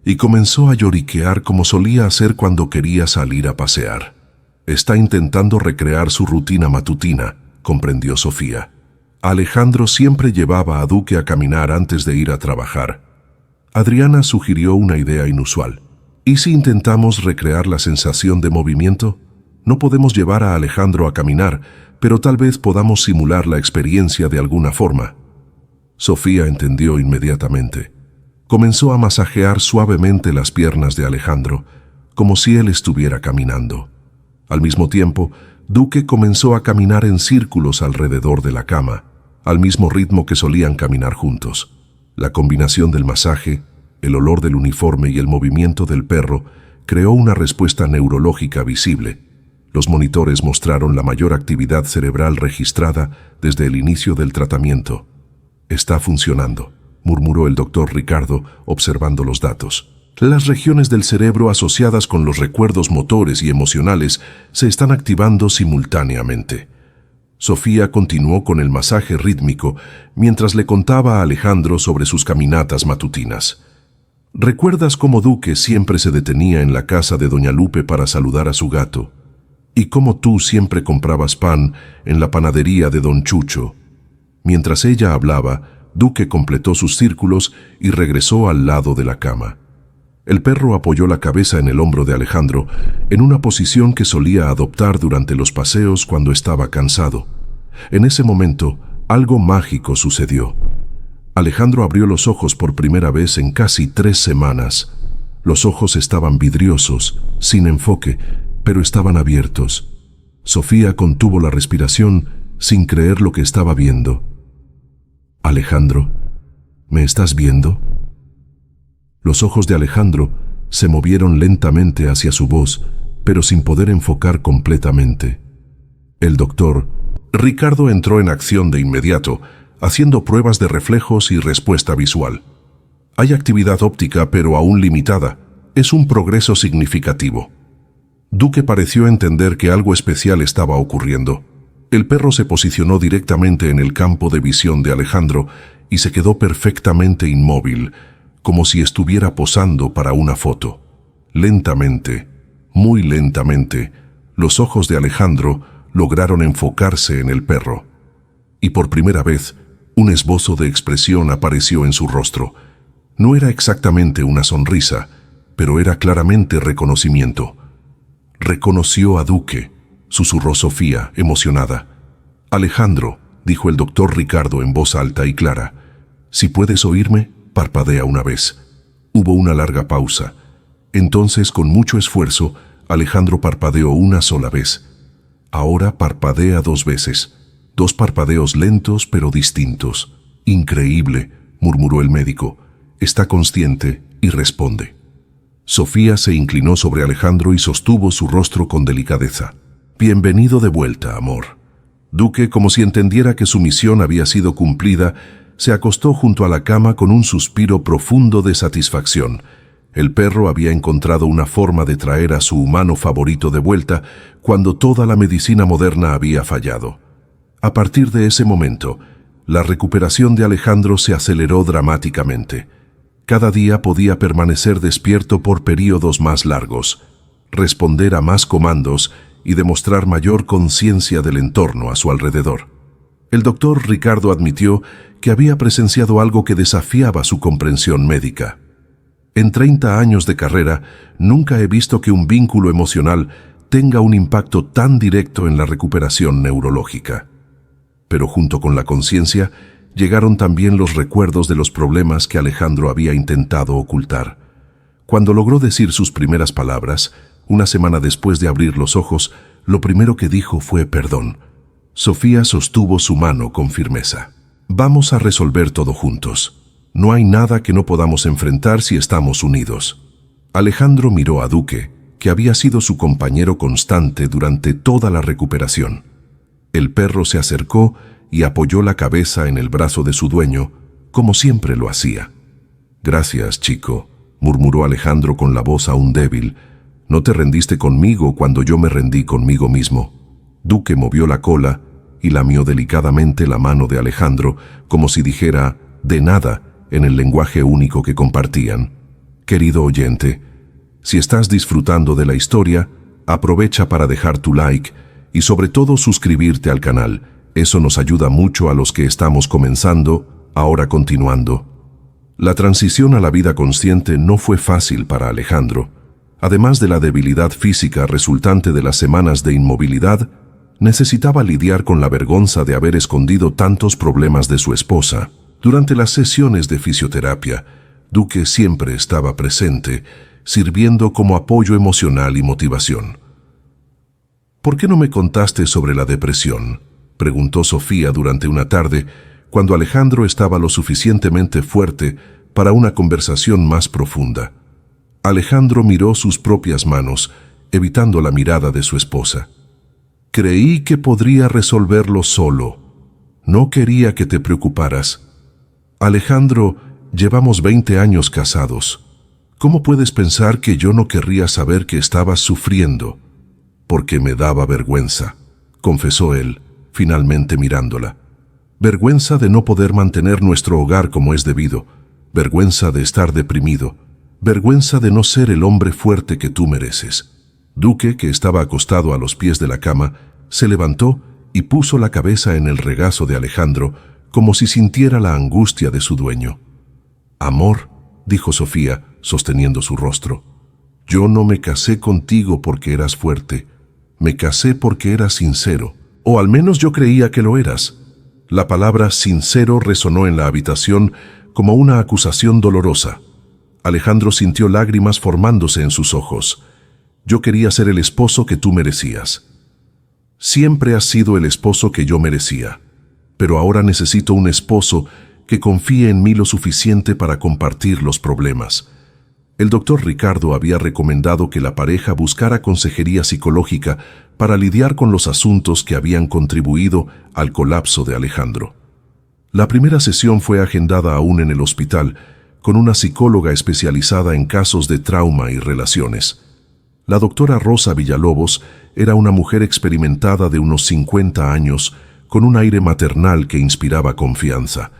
S1: y comenzó a lloriquear como solía hacer cuando quería salir a pasear. «Está intentando recrear su rutina matutina», comprendió Sofía. Alejandro siempre llevaba a Duque a caminar antes de ir a trabajar. Adriana sugirió una idea inusual. ¿Y si intentamos recrear la sensación de movimiento? No podemos llevar a Alejandro a caminar, pero tal vez podamos simular la experiencia de alguna forma. Sofía entendió inmediatamente. Comenzó a masajear suavemente las piernas de Alejandro, como si él estuviera caminando. Al mismo tiempo, Duque comenzó a caminar en círculos alrededor de la cama, al mismo ritmo que solían caminar juntos. La combinación del masaje, el olor del uniforme y el movimiento del perro creó una respuesta neurológica visible. Los monitores mostraron la mayor actividad cerebral registrada desde el inicio del tratamiento. «Está funcionando», murmuró el doctor Ricardo, observando los datos. «Las regiones del cerebro asociadas con los recuerdos motores y emocionales se están activando simultáneamente». Sofía continuó con el masaje rítmico mientras le contaba a Alejandro sobre sus caminatas matutinas. «¿Recuerdas cómo Duque siempre se detenía en la casa de doña Lupe para saludar a su gato? ¿Y cómo tú siempre comprabas pan en la panadería de don Chucho?» Mientras ella hablaba, Duque completó sus círculos y regresó al lado de la cama. El perro apoyó la cabeza en el hombro de Alejandro, en una posición que solía adoptar durante los paseos cuando estaba cansado. En ese momento, algo mágico sucedió. Alejandro abrió los ojos por primera vez en casi 3 semanas. Los ojos estaban vidriosos, sin enfoque, pero estaban abiertos. Sofía contuvo la respiración sin creer lo que estaba viendo. «Alejandro, ¿me estás viendo?» Los ojos de Alejandro se movieron lentamente hacia su voz, pero sin poder enfocar completamente. El doctor Ricardo entró en acción de inmediato, haciendo pruebas de reflejos y respuesta visual. «Hay actividad óptica, pero aún limitada. Es un progreso significativo». Duque pareció entender que algo especial estaba ocurriendo. El perro se posicionó directamente en el campo de visión de Alejandro y se quedó perfectamente inmóvil, como si estuviera posando para una foto. Lentamente, muy lentamente, los ojos de Alejandro lograron enfocarse en el perro. Y por primera vez, un esbozo de expresión apareció en su rostro. No era exactamente una sonrisa, pero era claramente reconocimiento. «Reconoció a Duque», susurró Sofía, emocionada. «Alejandro», dijo el doctor Ricardo en voz alta y clara, «si puedes oírme, parpadea una vez». Hubo una larga pausa. Entonces, con mucho esfuerzo, Alejandro parpadeó una sola vez. «Ahora parpadea 2 veces. 2 parpadeos lentos pero distintos». «Increíble», murmuró el médico. «Está consciente y responde». Sofía se inclinó sobre Alejandro y sostuvo su rostro con delicadeza. «Bienvenido de vuelta, amor». Duque, como si entendiera que su misión había sido cumplida, se acostó junto a la cama con un suspiro profundo de satisfacción. El perro había encontrado una forma de traer a su humano favorito de vuelta cuando toda la medicina moderna había fallado. A partir de ese momento, la recuperación de Alejandro se aceleró dramáticamente. Cada día podía permanecer despierto por períodos más largos, responder a más comandos y demostrar mayor conciencia del entorno a su alrededor. El doctor Ricardo admitió que había presenciado algo que desafiaba su comprensión médica. «En 30 años de carrera, nunca he visto que un vínculo emocional tenga un impacto tan directo en la recuperación neurológica». Pero junto con la conciencia, llegaron también los recuerdos de los problemas que Alejandro había intentado ocultar. Cuando logró decir sus primeras palabras, una semana después de abrir los ojos, lo primero que dijo fue perdón. Sofía sostuvo su mano con firmeza. Vamos a resolver todo juntos. No hay nada que no podamos enfrentar si estamos unidos. Alejandro miró a Duque, que había sido su compañero constante durante toda la recuperación. El perro se acercó y apoyó la cabeza en el brazo de su dueño, como siempre lo hacía. Gracias, chico, murmuró Alejandro con la voz aún débil. No te rendiste conmigo cuando yo me rendí conmigo mismo. Duque movió la cola y lamió delicadamente la mano de Alejandro, como si dijera, de nada, en el lenguaje único que compartían. Querido oyente, si estás disfrutando de la historia, aprovecha para dejar tu like y sobre todo suscribirte al canal. Eso nos ayuda mucho a los que estamos comenzando, ahora continuando. La transición a la vida consciente no fue fácil para Alejandro. Además de la debilidad física resultante de las semanas de inmovilidad, necesitaba lidiar con la vergüenza de haber escondido tantos problemas de su esposa. Durante las sesiones de fisioterapia, Duque siempre estaba presente, sirviendo como apoyo emocional y motivación. ¿Por qué no me contaste sobre la depresión?, preguntó Sofía durante una tarde, cuando Alejandro estaba lo suficientemente fuerte para una conversación más profunda. Alejandro miró sus propias manos, evitando la mirada de su esposa. Creí que podría resolverlo solo. No quería que te preocuparas. Alejandro, llevamos 20 años casados. ¿Cómo puedes pensar que yo no querría saber que estabas sufriendo? Porque me daba vergüenza, confesó él, finalmente mirándola. Vergüenza de no poder mantener nuestro hogar como es debido, vergüenza de estar deprimido, vergüenza de no ser el hombre fuerte que tú mereces. Duque, que estaba acostado a los pies de la cama, se levantó y puso la cabeza en el regazo de Alejandro, como si sintiera la angustia de su dueño. Amor, dijo Sofía, sosteniendo su rostro, yo no me casé contigo porque eras fuerte, me casé porque eras sincero, o al menos yo creía que lo eras. La palabra sincero resonó en la habitación como una acusación dolorosa. Alejandro sintió lágrimas formándose en sus ojos. Yo quería ser el esposo que tú merecías. Siempre has sido el esposo que yo merecía, pero ahora necesito un esposo que confíe en mí lo suficiente para compartir los problemas. El doctor Ricardo había recomendado que la pareja buscara consejería psicológica para lidiar con los asuntos que habían contribuido al colapso de Alejandro. La primera sesión fue agendada aún en el hospital, con una psicóloga especializada en casos de trauma y relaciones. La doctora Rosa Villalobos era una mujer experimentada de unos 50 años, con un aire maternal que inspiraba confianza.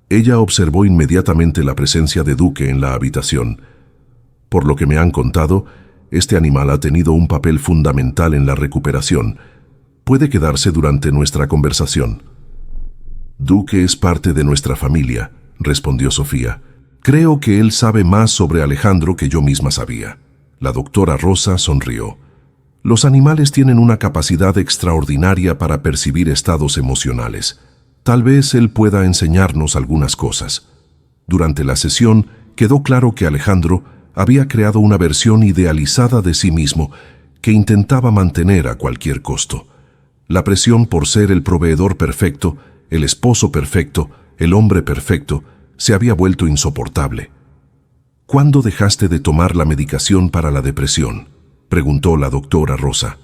S1: Ella observó inmediatamente la presencia de Duque en la habitación. Por lo que me han contado, este animal ha tenido un papel fundamental en la recuperación. Puede quedarse durante nuestra conversación. Duque es parte de nuestra familia, respondió Sofía. Creo que él sabe más sobre Alejandro que yo misma sabía. La doctora Rosa sonrió. Los animales tienen una capacidad extraordinaria para percibir estados emocionales. Tal vez él pueda enseñarnos algunas cosas. Durante la sesión quedó claro que Alejandro había creado una versión idealizada de sí mismo que intentaba mantener a cualquier costo. La presión por ser el proveedor perfecto, el esposo perfecto, el hombre perfecto, se había vuelto insoportable. ¿Cuándo dejaste de tomar la medicación para la depresión?, preguntó la doctora Rosa.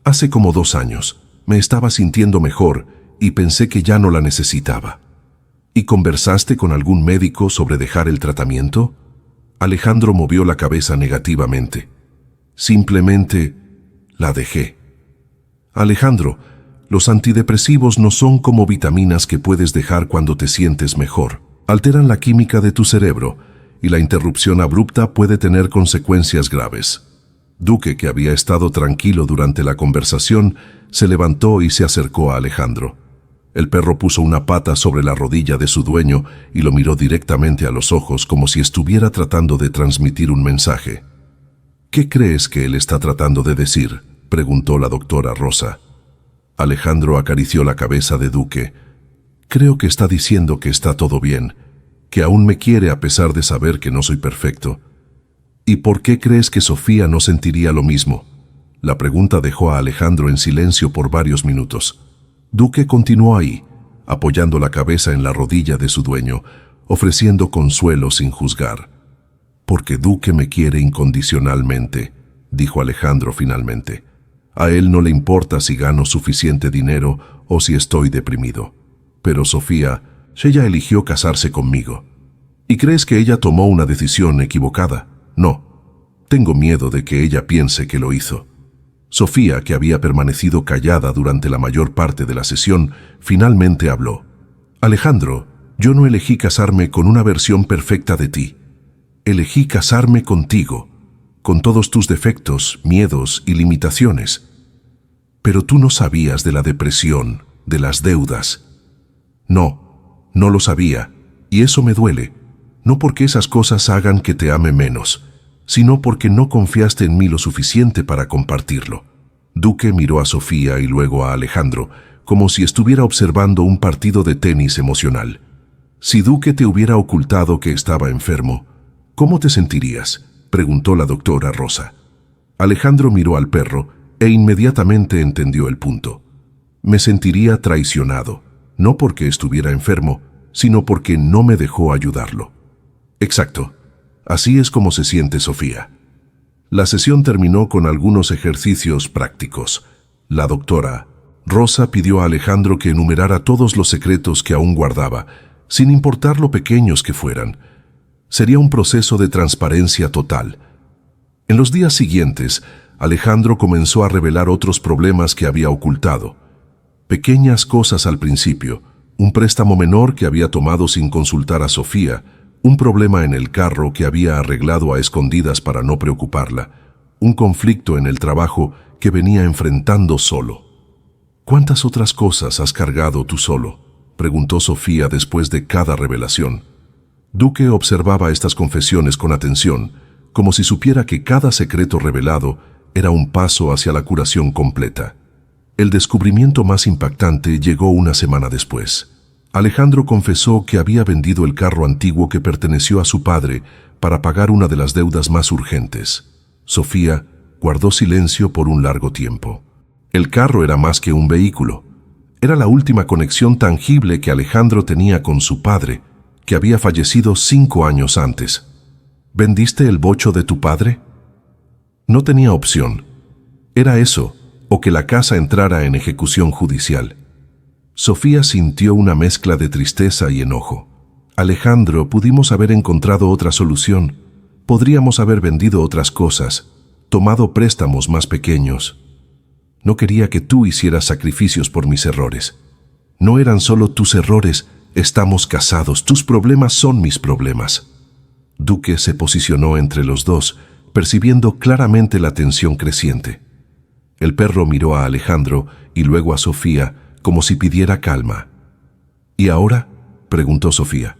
S1: Hace como 2 años. Me estaba sintiendo mejor y pensé que ya no la necesitaba. ¿Y conversaste con algún médico sobre dejar el tratamiento? Alejandro movió la cabeza negativamente. Simplemente la dejé. Alejandro, los antidepresivos no son como vitaminas que puedes dejar cuando te sientes mejor. Alteran la química de tu cerebro y la interrupción abrupta puede tener consecuencias graves. Duque, que había estado tranquilo durante la conversación, se levantó y se acercó a Alejandro. El perro puso una pata sobre la rodilla de su dueño y lo miró directamente a los ojos como si estuviera tratando de transmitir un mensaje. ¿Qué crees que él está tratando de decir?, preguntó la doctora Rosa. Alejandro acarició la cabeza de Duque. Creo que está diciendo que está todo bien, que aún me quiere a pesar de saber que no soy perfecto. ¿Y por qué crees que Sofía no sentiría lo mismo? La pregunta dejó a Alejandro en silencio por varios minutos. Duque continuó ahí, apoyando la cabeza en la rodilla de su dueño, ofreciendo consuelo sin juzgar. «Porque Duque me quiere incondicionalmente», dijo Alejandro finalmente. «A él no le importa si gano suficiente dinero o si estoy deprimido. Pero Sofía, ella eligió casarse conmigo. ¿Y crees que ella tomó una decisión equivocada? No. Tengo miedo de que ella piense que lo hizo». Sofía, que había permanecido callada durante la mayor parte de la sesión, finalmente habló. «Alejandro, yo no elegí casarme con una versión perfecta de ti. Elegí casarme contigo, con todos tus defectos, miedos y limitaciones. Pero tú no sabías de la depresión, de las deudas. No, no lo sabía, y eso me duele, no porque esas cosas hagan que te ame menos, sino porque no confiaste en mí lo suficiente para compartirlo». Duque miró a Sofía y luego a Alejandro, como si estuviera observando un partido de tenis emocional. «Si Duque te hubiera ocultado que estaba enfermo, ¿cómo te sentirías?», preguntó la doctora Rosa. Alejandro miró al perro e inmediatamente entendió el punto. «Me sentiría traicionado, no porque estuviera enfermo, sino porque no me dejó ayudarlo». «Exacto. Así es como se siente Sofía». La sesión terminó con algunos ejercicios prácticos. La doctora Rosa pidió a Alejandro que enumerara todos los secretos que aún guardaba, sin importar lo pequeños que fueran. Sería un proceso de transparencia total. En los días siguientes, Alejandro comenzó a revelar otros problemas que había ocultado. Pequeñas cosas al principio, un préstamo menor que había tomado sin consultar a Sofía, un problema en el carro que había arreglado a escondidas para no preocuparla, un conflicto en el trabajo que venía enfrentando solo. «¿Cuántas otras cosas has cargado tú solo?», preguntó Sofía después de cada revelación. Duque observaba estas confesiones con atención, como si supiera que cada secreto revelado era un paso hacia la curación completa. El descubrimiento más impactante llegó una semana después. Alejandro confesó que había vendido el carro antiguo que perteneció a su padre para pagar una de las deudas más urgentes. Sofía guardó silencio por un largo tiempo. El carro era más que un vehículo. Era la última conexión tangible que Alejandro tenía con su padre, que había fallecido 5 años antes. «¿Vendiste el bocho de tu padre?». No tenía opción. Era eso, o que la casa entrara en ejecución judicial. Sofía sintió una mezcla de tristeza y enojo. «Alejandro, pudimos haber encontrado otra solución. Podríamos haber vendido otras cosas, tomado préstamos más pequeños. No quería que tú hicieras sacrificios por mis errores. No eran solo tus errores, estamos casados, tus problemas son mis problemas». Duque se posicionó entre los dos, percibiendo claramente la tensión creciente. El perro miró a Alejandro y luego a Sofía, como si pidiera calma. «¿Y ahora?», preguntó Sofía.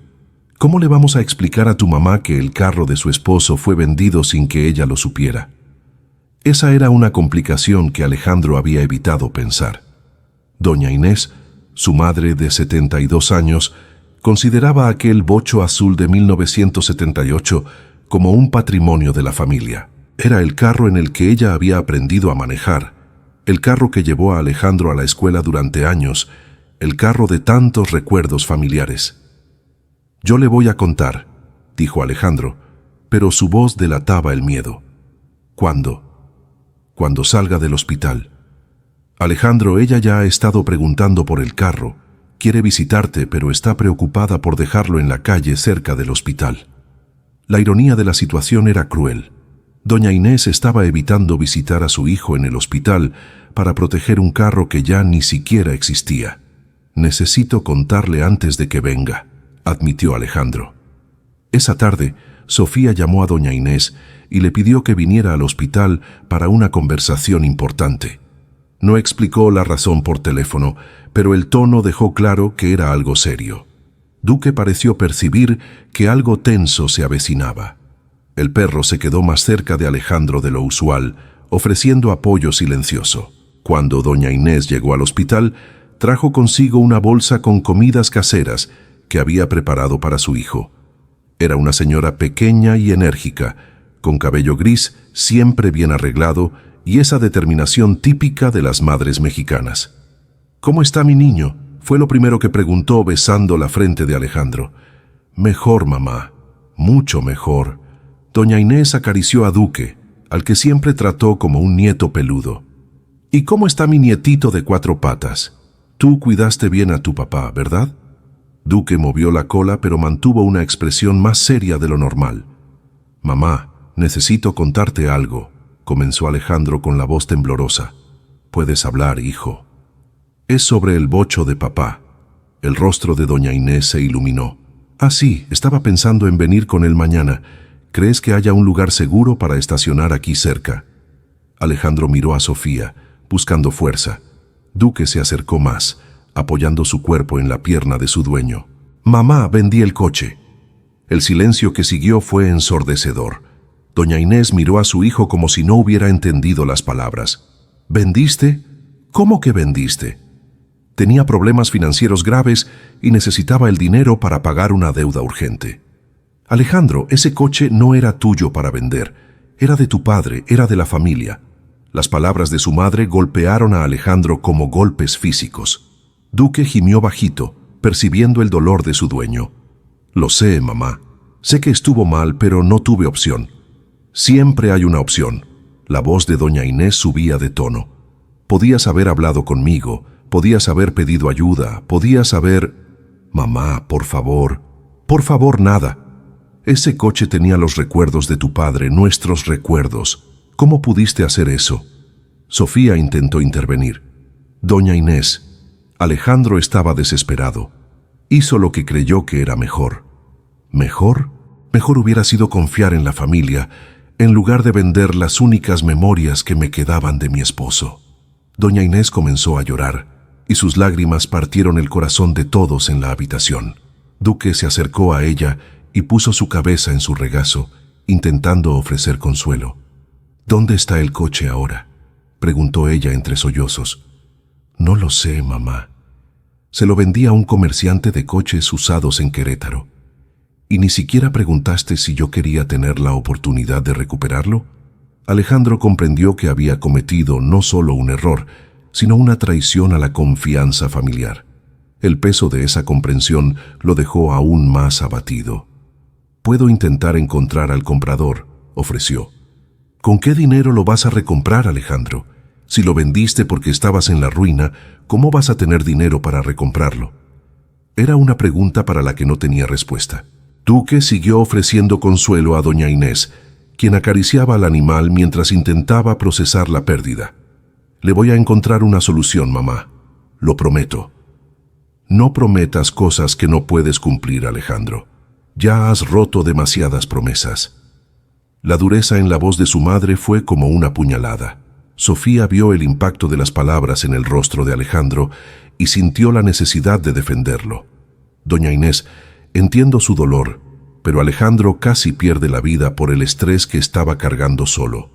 S1: «¿Cómo le vamos a explicar a tu mamá que el carro de su esposo fue vendido sin que ella lo supiera?». Esa era una complicación que Alejandro había evitado pensar. Doña Inés, su madre de 72 años, consideraba aquel bocho azul de 1978 como un patrimonio de la familia. Era el carro en el que ella había aprendido a manejar, el carro que llevó a Alejandro a la escuela durante años, el carro de tantos recuerdos familiares. «Yo le voy a contar», dijo Alejandro, pero su voz delataba el miedo. «¿Cuándo?». «Cuando salga del hospital». «Alejandro, ella ya ha estado preguntando por el carro. Quiere visitarte, pero está preocupada por dejarlo en la calle cerca del hospital». La ironía de la situación era cruel. Doña Inés estaba evitando visitar a su hijo en el hospital para proteger un carro que ya ni siquiera existía. «Necesito contarle antes de que venga», admitió Alejandro. Esa tarde, Sofía llamó a doña Inés y le pidió que viniera al hospital para una conversación importante. No explicó la razón por teléfono, pero el tono dejó claro que era algo serio. Duque pareció percibir que algo tenso se avecinaba. El perro se quedó más cerca de Alejandro de lo usual, ofreciendo apoyo silencioso. Cuando doña Inés llegó al hospital, trajo consigo una bolsa con comidas caseras que había preparado para su hijo. Era una señora pequeña y enérgica, con cabello gris, siempre bien arreglado, y esa determinación típica de las madres mexicanas. «¿Cómo está mi niño?», fue lo primero que preguntó besando la frente de Alejandro. «Mejor, mamá, mucho mejor». Doña Inés acarició a Duque, al que siempre trató como un nieto peludo. «¿Y cómo está mi nietito de 4 patas? Tú cuidaste bien a tu papá, ¿verdad?». Duque movió la cola, pero mantuvo una expresión más seria de lo normal. «Mamá, necesito contarte algo», comenzó Alejandro con la voz temblorosa. «Puedes hablar, hijo». «Es sobre el bocho de papá». El rostro de doña Inés se iluminó. «Ah, sí, estaba pensando en venir con él mañana. ¿Crees que haya un lugar seguro para estacionar aquí cerca?». Alejandro miró a Sofía, buscando fuerza. Duque se acercó más, apoyando su cuerpo en la pierna de su dueño. «Mamá, vendí el coche». El silencio que siguió fue ensordecedor. Doña Inés miró a su hijo como si no hubiera entendido las palabras. «¿Vendiste? ¿Cómo que vendiste?». Tenía problemas financieros graves y necesitaba el dinero para pagar una deuda urgente. «Alejandro, ese coche no era tuyo para vender. Era de tu padre, era de la familia». Las palabras de su madre golpearon a Alejandro como golpes físicos. Duque gimió bajito, percibiendo el dolor de su dueño. «Lo sé, mamá. Sé que estuvo mal, pero no tuve opción». «Siempre hay una opción». La voz de doña Inés subía de tono. «Podías haber hablado conmigo, podías haber pedido ayuda, podías haber...». «Mamá, por favor nada. Ese coche tenía los recuerdos de tu padre, nuestros recuerdos. ¿Cómo pudiste hacer eso?». Sofía intentó intervenir. «Doña Inés». Alejandro estaba desesperado. Hizo lo que creyó que era mejor. ¿Mejor? Mejor hubiera sido confiar en la familia, en lugar de vender las únicas memorias que me quedaban de mi esposo. Doña Inés comenzó a llorar, y sus lágrimas partieron el corazón de todos en la habitación. Duque se acercó a ella y puso su cabeza en su regazo, intentando ofrecer consuelo. «¿Dónde está el coche ahora?», preguntó ella entre sollozos. «No lo sé, mamá. Se lo vendí a un comerciante de coches usados en Querétaro. ¿Y ni siquiera preguntaste si yo quería tener la oportunidad de recuperarlo?». Alejandro comprendió que había cometido no solo un error, sino una traición a la confianza familiar. El peso de esa comprensión lo dejó aún más abatido. «Puedo intentar encontrar al comprador», ofreció. «¿Con qué dinero lo vas a recomprar, Alejandro? Si lo vendiste porque estabas en la ruina, ¿cómo vas a tener dinero para recomprarlo?». Era una pregunta para la que no tenía respuesta. Duque siguió ofreciendo consuelo a doña Inés, quien acariciaba al animal mientras intentaba procesar la pérdida. «Le voy a encontrar una solución, mamá. Lo prometo». «No prometas cosas que no puedes cumplir, Alejandro. Ya has roto demasiadas promesas». La dureza en la voz de su madre fue como una puñalada. Sofía vio el impacto de las palabras en el rostro de Alejandro y sintió la necesidad de defenderlo. «Doña Inés, entiendo su dolor, pero Alejandro casi pierde la vida por el estrés que estaba cargando solo.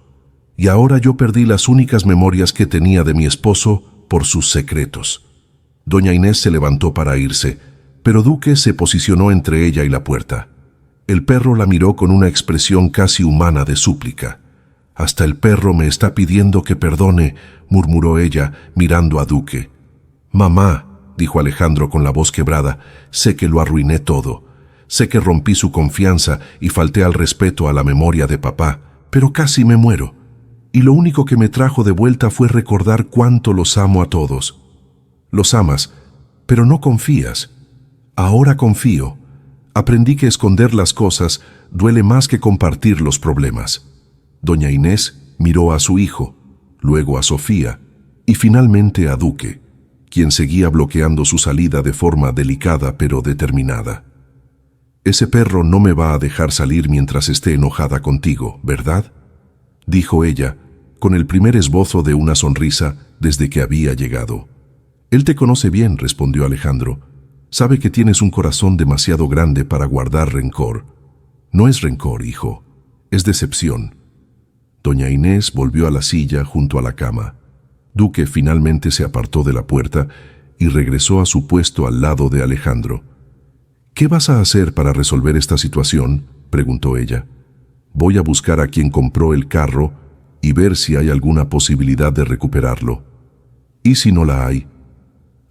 S1: Y ahora yo perdí las únicas memorias que tenía de mi esposo por sus secretos». Doña Inés se levantó para irse, pero Duque se posicionó entre ella y la puerta. El perro la miró con una expresión casi humana de súplica. «Hasta el perro me está pidiendo que perdone», murmuró ella, mirando a Duque. «Mamá», dijo Alejandro con la voz quebrada, «sé que lo arruiné todo. Sé que rompí su confianza y falté al respeto a la memoria de papá, pero casi me muero. Y lo único que me trajo de vuelta fue recordar cuánto los amo a todos». «Los amas, pero no confías». «Ahora confío. Aprendí que esconder las cosas duele más que compartir los problemas». Doña Inés miró a su hijo, luego a Sofía y finalmente a Duque, quien seguía bloqueando su salida de forma delicada pero determinada. «Ese perro no me va a dejar salir mientras esté enojada contigo, ¿verdad?», dijo ella, con el primer esbozo de una sonrisa desde que había llegado. «Él te conoce bien», respondió Alejandro. «Sabe que tienes un corazón demasiado grande para guardar rencor». «No es rencor, hijo, es decepción». Doña Inés volvió a la silla junto a la cama. Duque finalmente se apartó de la puerta y regresó a su puesto al lado de Alejandro. «¿Qué vas a hacer para resolver esta situación?», preguntó ella. «Voy a buscar a quien compró el carro y ver si hay alguna posibilidad de recuperarlo. ¿Y si no la hay?».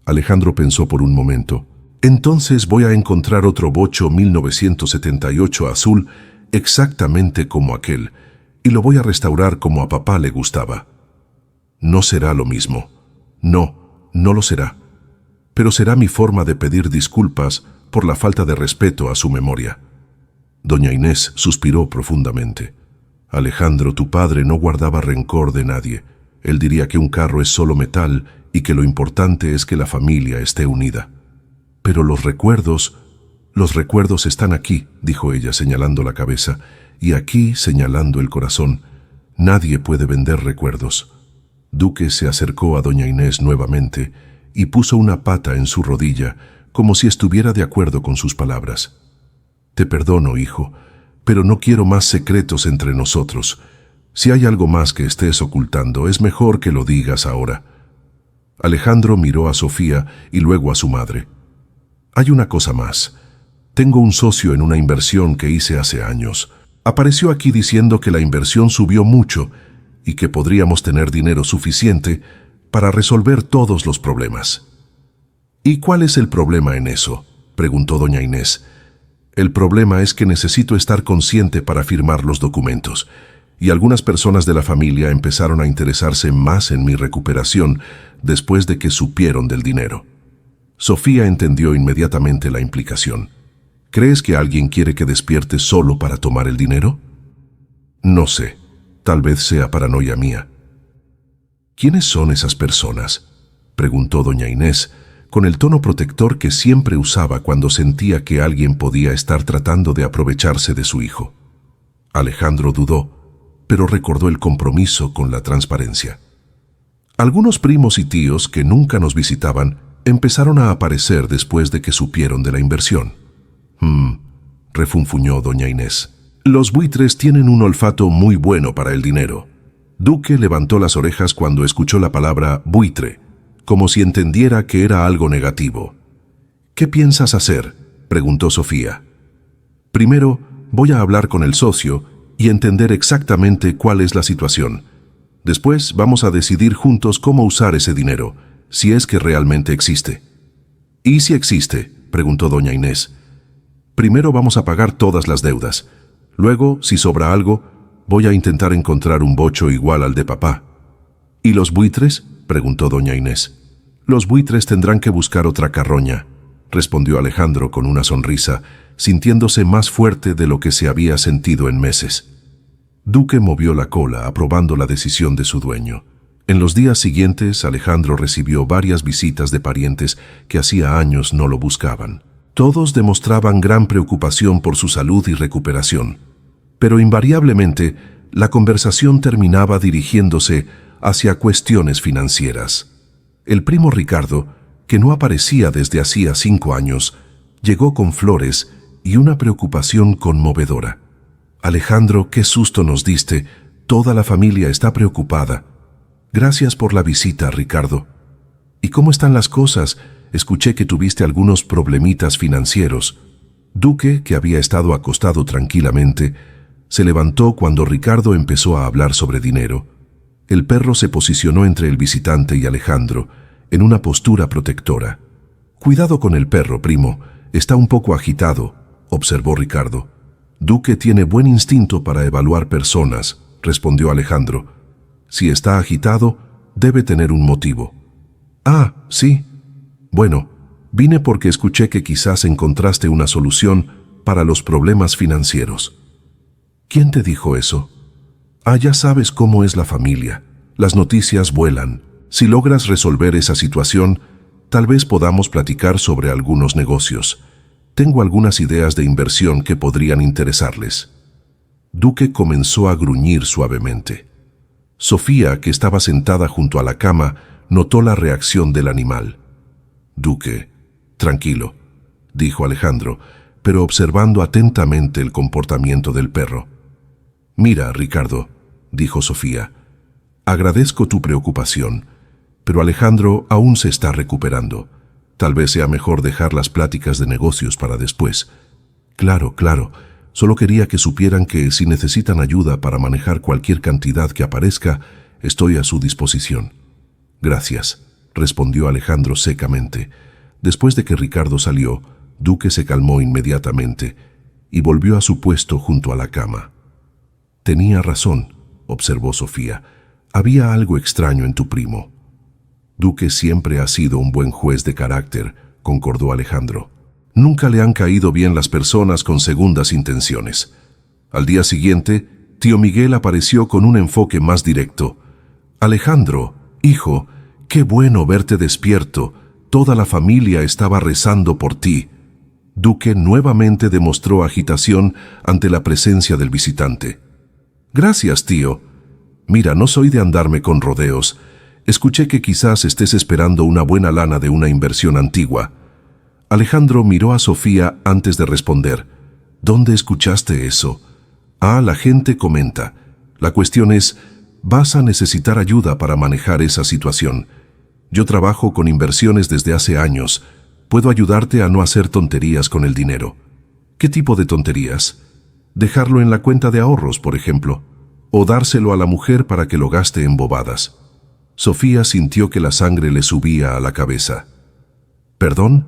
S1: Alejandro pensó por un momento. «Entonces voy a encontrar otro bocho 1978 azul exactamente como aquel y lo voy a restaurar como a papá le gustaba». «No será lo mismo». «No, no lo será. Pero será mi forma de pedir disculpas por la falta de respeto a su memoria». Doña Inés suspiró profundamente. «Alejandro, tu padre no guardaba rencor de nadie. Él diría que un carro es solo metal y que lo importante es que la familia esté unida». «Pero los recuerdos están aquí», dijo ella señalando la cabeza, «y aquí señalando el corazón. Nadie puede vender recuerdos». Duque se acercó a doña Inés nuevamente y puso una pata en su rodilla, como si estuviera de acuerdo con sus palabras. «Te perdono, hijo, pero no quiero más secretos entre nosotros. Si hay algo más que estés ocultando, es mejor que lo digas ahora». Alejandro miró a Sofía y luego a su madre. «Hay una cosa más. Tengo un socio en una inversión que hice hace años. Apareció aquí diciendo que la inversión subió mucho y que podríamos tener dinero suficiente para resolver todos los problemas». «¿Y cuál es el problema en eso?», preguntó doña Inés. «El problema es que necesito estar consciente para firmar los documentos, y algunas personas de la familia empezaron a interesarse más en mi recuperación después de que supieron del dinero». Sofía entendió inmediatamente la implicación. «¿Crees que alguien quiere que despierte solo para tomar el dinero?». «No sé. Tal vez sea paranoia mía». «¿Quiénes son esas personas?», preguntó doña Inés, con el tono protector que siempre usaba cuando sentía que alguien podía estar tratando de aprovecharse de su hijo. Alejandro dudó, pero recordó el compromiso con la transparencia. «Algunos primos y tíos que nunca nos visitaban empezaron a aparecer después de que supieron de la inversión». Refunfuñó doña Inés. «Los buitres tienen un olfato muy bueno para el dinero». Duque levantó las orejas cuando escuchó la palabra buitre, como si entendiera que era algo negativo. «¿Qué piensas hacer?», preguntó Sofía. «Primero, voy a hablar con el socio y entender exactamente cuál es la situación. Después vamos a decidir juntos cómo usar ese dinero, si es que realmente existe». «¿Y si existe?», preguntó doña Inés. «Primero vamos a pagar todas las deudas. Luego, si sobra algo, voy a intentar encontrar un bocho igual al de papá». «¿Y los buitres?», preguntó doña Inés. «Los buitres tendrán que buscar otra carroña», respondió Alejandro con una sonrisa, sintiéndose más fuerte de lo que se había sentido en meses. Duque movió la cola, aprobando la decisión de su dueño. En los días siguientes, Alejandro recibió varias visitas de parientes que hacía años no lo buscaban. Todos demostraban gran preocupación por su salud y recuperación, pero invariablemente la conversación terminaba dirigiéndose hacia cuestiones financieras. El primo Ricardo, que no aparecía desde hacía 5 años, llegó con flores y una preocupación conmovedora. «Alejandro, qué susto nos diste. Toda la familia está preocupada». «Gracias por la visita, Ricardo». «¿Y cómo están las cosas? Escuché que tuviste algunos problemitas financieros». Duque, que había estado acostado tranquilamente, se levantó cuando Ricardo empezó a hablar sobre dinero. El perro se posicionó entre el visitante y Alejandro, en una postura protectora. «Cuidado con el perro, primo. Está un poco agitado», observó Ricardo. «Duque tiene buen instinto para evaluar personas», respondió Alejandro. «Si está agitado, debe tener un motivo». «Ah, sí. Bueno, vine porque escuché que quizás encontraste una solución para los problemas financieros». «¿Quién te dijo eso?». «Ah, ya sabes cómo es la familia. Las noticias vuelan. Si logras resolver esa situación, tal vez podamos platicar sobre algunos negocios. Tengo algunas ideas de inversión que podrían interesarles». Duque comenzó a gruñir suavemente. Sofía, que estaba sentada junto a la cama, notó la reacción del animal. «Duque, tranquilo», dijo Alejandro, pero observando atentamente el comportamiento del perro. «Mira, Ricardo», dijo Sofía, «agradezco tu preocupación, pero Alejandro aún se está recuperando. Tal vez sea mejor dejar las pláticas de negocios para después. Claro, claro. Solo quería que supieran que si necesitan ayuda para manejar cualquier cantidad que aparezca, estoy a su disposición. Gracias, respondió Alejandro secamente. Después de que Ricardo salió, Duque se calmó inmediatamente y volvió a su puesto junto a la cama. Tenía razón, observó Sofía. Había algo extraño en tu primo. Duque siempre ha sido un buen juez de carácter, concordó Alejandro. Nunca le han caído bien las personas con segundas intenciones. Al día siguiente, tío Miguel apareció con un enfoque más directo. Alejandro, hijo, qué bueno verte despierto. Toda la familia estaba rezando por ti. Duque nuevamente demostró agitación ante la presencia del visitante. Gracias, tío. Mira, no soy de andarme con rodeos. Escuché que quizás estés esperando una buena lana de una inversión antigua. Alejandro miró a Sofía antes de responder. ¿Dónde escuchaste eso? La gente comenta. La cuestión es, vas a necesitar ayuda para manejar esa situación. Yo trabajo con inversiones desde hace años. Puedo ayudarte a no hacer tonterías con el dinero. ¿Qué tipo de tonterías? Dejarlo en la cuenta de ahorros, por ejemplo, o dárselo a la mujer para que lo gaste en bobadas. Sofía sintió que la sangre le subía a la cabeza. ¿Perdón?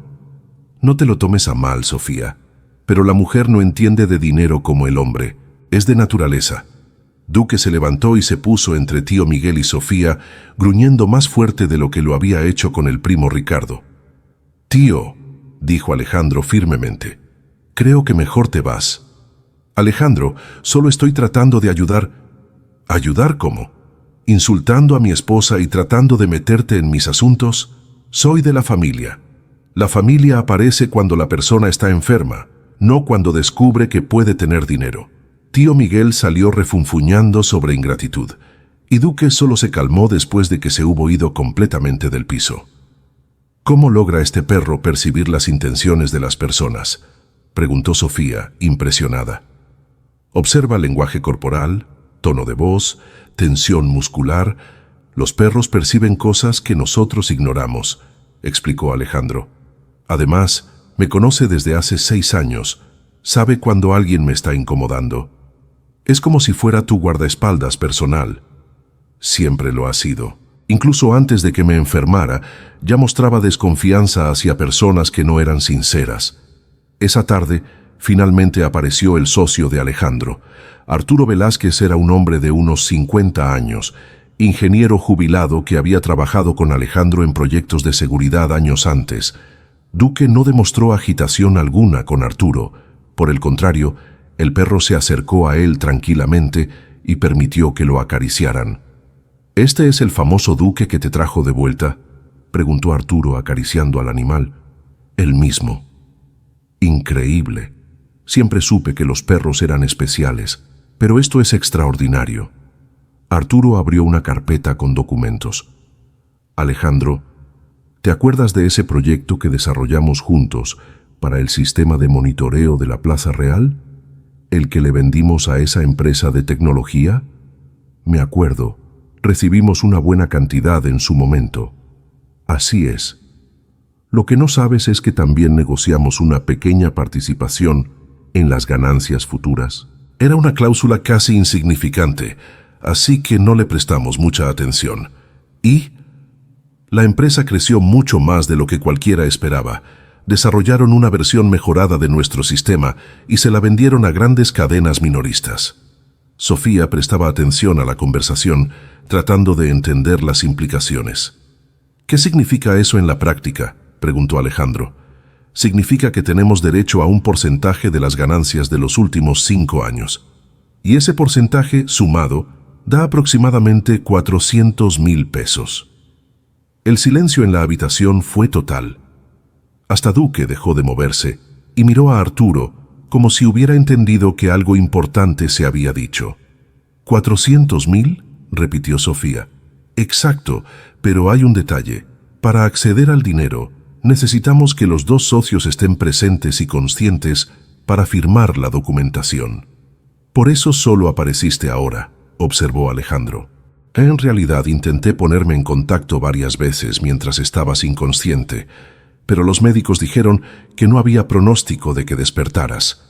S1: No te lo tomes a mal, Sofía, pero la mujer no entiende de dinero como el hombre, es de naturaleza. Duque se levantó y se puso entre tío Miguel y Sofía, gruñendo más fuerte de lo que lo había hecho con el primo Ricardo. Tío, dijo Alejandro firmemente, creo que mejor te vas. Alejandro, solo estoy tratando de ayudar. ¿Ayudar cómo? ¿Insultando a mi esposa y tratando de meterte en mis asuntos? Soy de la familia. La familia aparece cuando la persona está enferma, no cuando descubre que puede tener dinero. Tío Miguel salió refunfuñando sobre ingratitud, y Duque solo se calmó después de que se hubo ido completamente del piso. ¿Cómo logra este perro percibir las intenciones de las personas?, preguntó Sofía, impresionada. Observa lenguaje corporal, tono de voz, tensión muscular. Los perros perciben cosas que nosotros ignoramos, explicó Alejandro. Además, me conoce desde hace 6 años. Sabe cuando alguien me está incomodando. Es como si fuera tu guardaespaldas personal. Siempre lo ha sido. Incluso antes de que me enfermara, ya mostraba desconfianza hacia personas que no eran sinceras. Esa tarde, finalmente apareció el socio de Alejandro. Arturo Velázquez era un hombre de unos 50 años, ingeniero jubilado que había trabajado con Alejandro en proyectos de seguridad años antes. Duque no demostró agitación alguna con Arturo. Por el contrario, el perro se acercó a él tranquilamente y permitió que lo acariciaran. ¿Este es el famoso Duque que te trajo de vuelta?, preguntó Arturo acariciando al animal. El mismo. Increíble. Siempre supe que los perros eran especiales, pero esto es extraordinario. Arturo abrió una carpeta con documentos. Alejandro, ¿te acuerdas de ese proyecto que desarrollamos juntos para el sistema de monitoreo de la Plaza Real? ¿El que le vendimos a esa empresa de tecnología? Me acuerdo. Recibimos una buena cantidad en su momento. Así es. Lo que no sabes es que también negociamos una pequeña participación en las ganancias futuras. Era una cláusula casi insignificante, así que no le prestamos mucha atención. Y la empresa creció mucho más de lo que cualquiera esperaba. Desarrollaron una versión mejorada de nuestro sistema y se la vendieron a grandes cadenas minoristas. Sofía prestaba atención a la conversación, tratando de entender las implicaciones. ¿Qué significa eso en la práctica?, preguntó Alejandro. Significa que tenemos derecho a un porcentaje de las ganancias de los últimos 5 años. Y ese porcentaje, sumado, da aproximadamente 400,000 pesos. El silencio en la habitación fue total. Hasta Duque dejó de moverse y miró a Arturo como si hubiera entendido que algo importante se había dicho. ¿400,000? repitió Sofía. Exacto, pero hay un detalle. Para acceder al dinero, necesitamos que los 2 socios estén presentes y conscientes para firmar la documentación. Por eso solo apareciste ahora, observó Alejandro. En realidad intenté ponerme en contacto varias veces mientras estabas inconsciente, pero los médicos dijeron que no había pronóstico de que despertaras.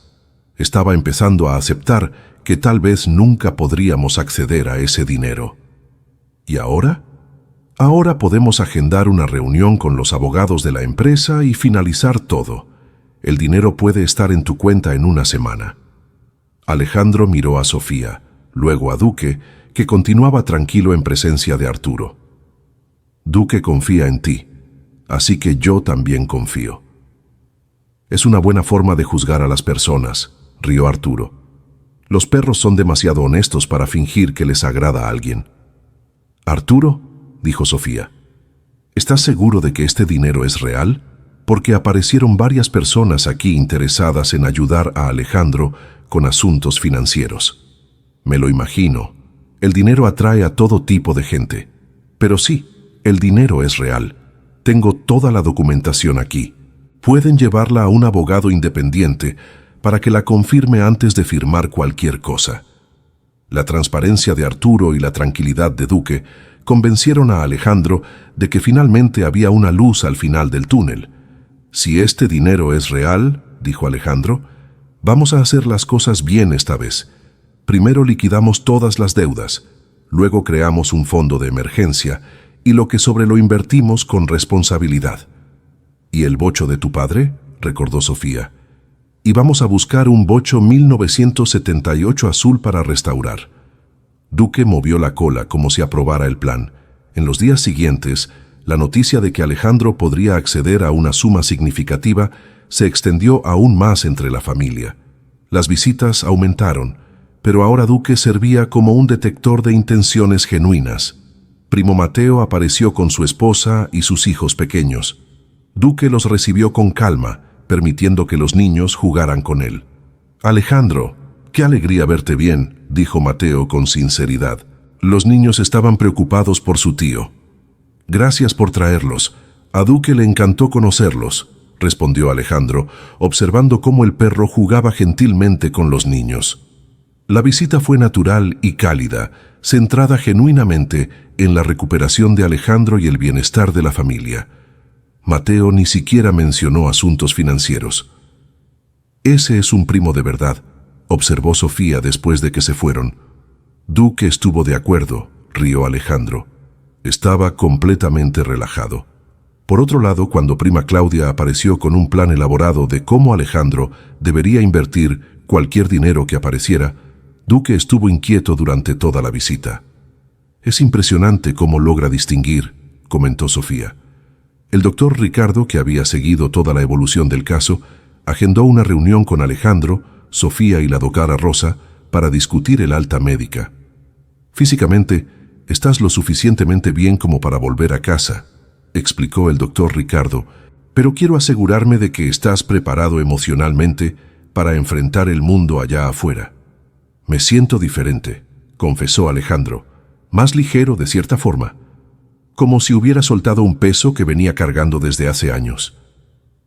S1: Estaba empezando a aceptar que tal vez nunca podríamos acceder a ese dinero. ¿Y ahora? Ahora podemos agendar una reunión con los abogados de la empresa y finalizar todo. El dinero puede estar en tu cuenta en una semana. Alejandro miró a Sofía, luego a Duque, que continuaba tranquilo en presencia de Arturo. Duque confía en ti, así que yo también confío. Es una buena forma de juzgar a las personas, rió Arturo. Los perros son demasiado honestos para fingir que les agrada a alguien. Arturo, dijo Sofía, ¿estás seguro de que este dinero es real? Porque aparecieron varias personas aquí interesadas en ayudar a Alejandro con asuntos financieros. Me lo imagino. El dinero atrae a todo tipo de gente. Pero sí, el dinero es real. Tengo toda la documentación aquí. Pueden llevarla a un abogado independiente para que la confirme antes de firmar cualquier cosa. La transparencia de Arturo y la tranquilidad de Duque convencieron a Alejandro de que finalmente había una luz al final del túnel. Si este dinero es real, dijo Alejandro, vamos a hacer las cosas bien esta vez. Primero liquidamos todas las deudas, luego creamos un fondo de emergencia y lo que sobre lo invertimos con responsabilidad. ¿Y el bocho de tu padre?, recordó Sofía. Y vamos a buscar un bocho 1978 azul para restaurar. Duque movió la cola como si aprobara el plan. En los días siguientes, la noticia de que Alejandro podría acceder a una suma significativa se extendió aún más entre la familia. Las visitas aumentaron, pero ahora Duque servía como un detector de intenciones genuinas. Primo Mateo apareció con su esposa y sus hijos pequeños. Duque los recibió con calma, permitiendo que los niños jugaran con él. «Alejandro, qué alegría verte bien», dijo Mateo con sinceridad. Los niños estaban preocupados por su tío. «Gracias por traerlos. A Duque le encantó conocerlos», respondió Alejandro, observando cómo el perro jugaba gentilmente con los niños. La visita fue natural y cálida, centrada genuinamente en la recuperación de Alejandro y el bienestar de la familia. Mateo ni siquiera mencionó asuntos financieros. «Ese es un primo de verdad», observó Sofía después de que se fueron. Duque estuvo de acuerdo, rió Alejandro. Estaba completamente relajado. Por otro lado, cuando prima Claudia apareció con un plan elaborado de cómo Alejandro debería invertir cualquier dinero que apareciera, Duque estuvo inquieto durante toda la visita. «Es impresionante cómo logra distinguir», comentó Sofía. El doctor Ricardo, que había seguido toda la evolución del caso, agendó una reunión con Alejandro, Sofía y la doctora Rosa para discutir el alta médica. «Físicamente, estás lo suficientemente bien como para volver a casa», explicó el doctor Ricardo, «pero quiero asegurarme de que estás preparado emocionalmente para enfrentar el mundo allá afuera». «Me siento diferente», confesó Alejandro, «más ligero de cierta forma, como si hubiera soltado un peso que venía cargando desde hace años».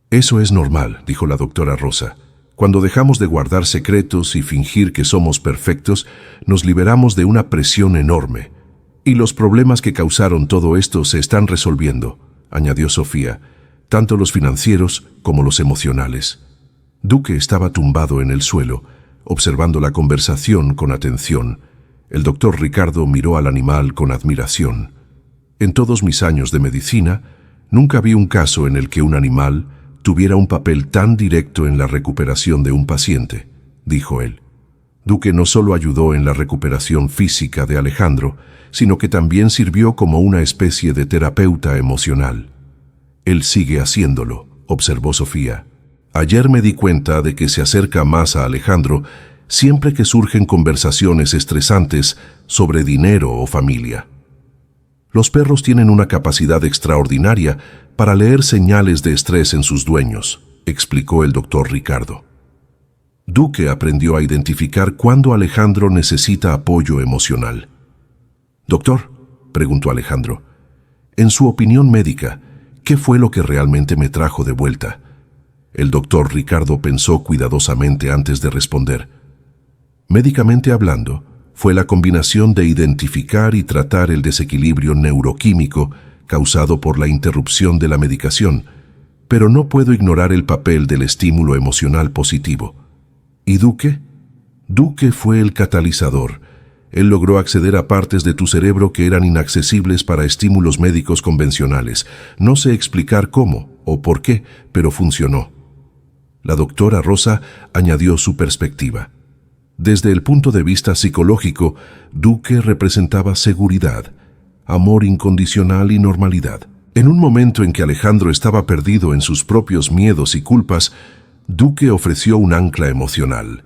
S1: «Eso es normal», dijo la doctora Rosa. «Cuando dejamos de guardar secretos y fingir que somos perfectos, nos liberamos de una presión enorme. Y los problemas que causaron todo esto se están resolviendo», añadió Sofía, «tanto los financieros como los emocionales». Duque estaba tumbado en el suelo, observando la conversación con atención. El doctor Ricardo miró al animal con admiración. «En todos mis años de medicina, nunca vi un caso en el que un animal tuviera un papel tan directo en la recuperación de un paciente», dijo él. Duque no solo ayudó en la recuperación física de Alejandro, sino que también sirvió como una especie de terapeuta emocional. «Él sigue haciéndolo», observó Sofía. «Ayer me di cuenta de que se acerca más a Alejandro siempre que surgen conversaciones estresantes sobre dinero o familia». Los perros tienen una capacidad extraordinaria para leer señales de estrés en sus dueños, explicó el doctor Ricardo. Duque aprendió a identificar cuándo Alejandro necesita apoyo emocional. «Doctor», preguntó Alejandro, «en su opinión médica, ¿qué fue lo que realmente me trajo de vuelta?» El doctor Ricardo pensó cuidadosamente antes de responder. «Médicamente hablando, fue la combinación de identificar y tratar el desequilibrio neuroquímico causado por la interrupción de la medicación, Pero no puedo ignorar el papel del estímulo emocional positivo. ¿Y Duque? Duque fue el catalizador. Él logró acceder a partes de tu cerebro que eran inaccesibles para estímulos médicos convencionales. No sé explicar cómo o por qué, pero funcionó. La doctora Rosa añadió su perspectiva. Desde el punto de vista psicológico, Duque representaba seguridad, amor incondicional y normalidad. En un momento en que Alejandro estaba perdido en sus propios miedos y culpas, Duque ofreció un ancla emocional.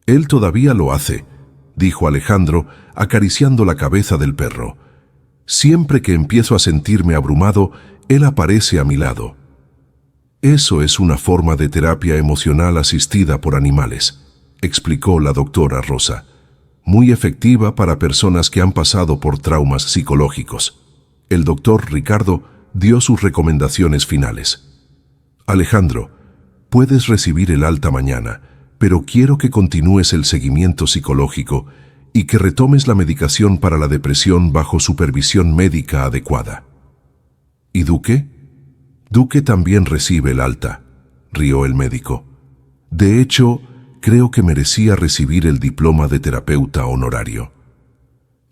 S1: «Él todavía lo hace», dijo Alejandro, acariciando la cabeza del perro. «Siempre que empiezo a sentirme abrumado, él aparece a mi lado». «Eso es una forma de terapia emocional asistida por animales», explicó la doctora Rosa. «Muy efectiva para personas que han pasado por traumas psicológicos». El doctor Ricardo dio sus recomendaciones finales. «Alejandro, puedes recibir el alta mañana, pero quiero que continúes el seguimiento psicológico y que retomes la medicación para la depresión bajo supervisión médica adecuada». «¿Y Duque?» «Duque también recibe el alta», rió el médico. «De hecho, creo que merecía recibir el diploma de terapeuta honorario».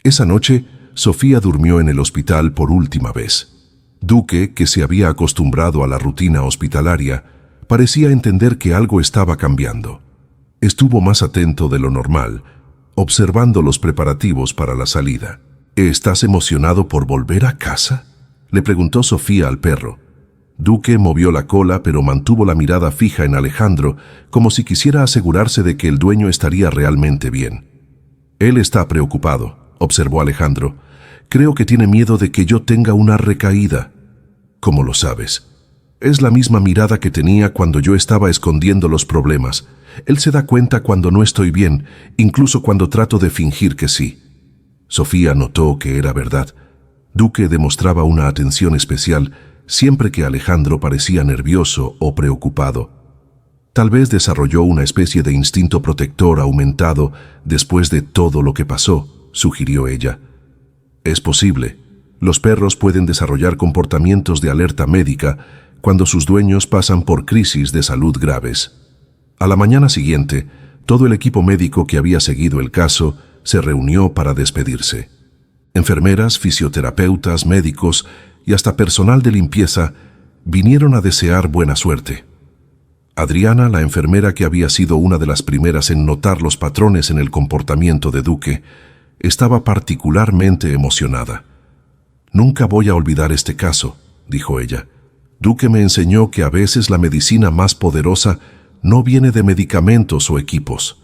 S1: Esa noche, Sofía durmió en el hospital por última vez. Duque, que se había acostumbrado a la rutina hospitalaria, parecía entender que algo estaba cambiando. Estuvo más atento de lo normal, observando los preparativos para la salida. «¿Estás emocionado por volver a casa?», le preguntó Sofía al perro. Duque movió la cola, pero mantuvo la mirada fija en Alejandro, como si quisiera asegurarse de que el dueño estaría realmente bien. «Él está preocupado», observó Alejandro. «Creo que tiene miedo de que yo tenga una recaída». «¿Cómo lo sabes?» «Es la misma mirada que tenía cuando yo estaba escondiendo los problemas. Él se da cuenta cuando no estoy bien, incluso cuando trato de fingir que sí». Sofía notó que era verdad. Duque demostraba una atención especial siempre que Alejandro parecía nervioso o preocupado. Tal vez desarrolló una especie de instinto protector aumentado después de todo lo que pasó, sugirió ella. «Es posible. Los perros pueden desarrollar comportamientos de alerta médica cuando sus dueños pasan por crisis de salud graves». A la mañana siguiente, todo el equipo médico que había seguido el caso se reunió para despedirse. Enfermeras, fisioterapeutas, médicos y hasta personal de limpieza vinieron a desear buena suerte. Adriana, la enfermera que había sido una de las primeras en notar los patrones en el comportamiento de Duque, estaba particularmente emocionada. «Nunca voy a olvidar este caso», dijo ella. «Duque me enseñó que a veces la medicina más poderosa no viene de medicamentos o equipos».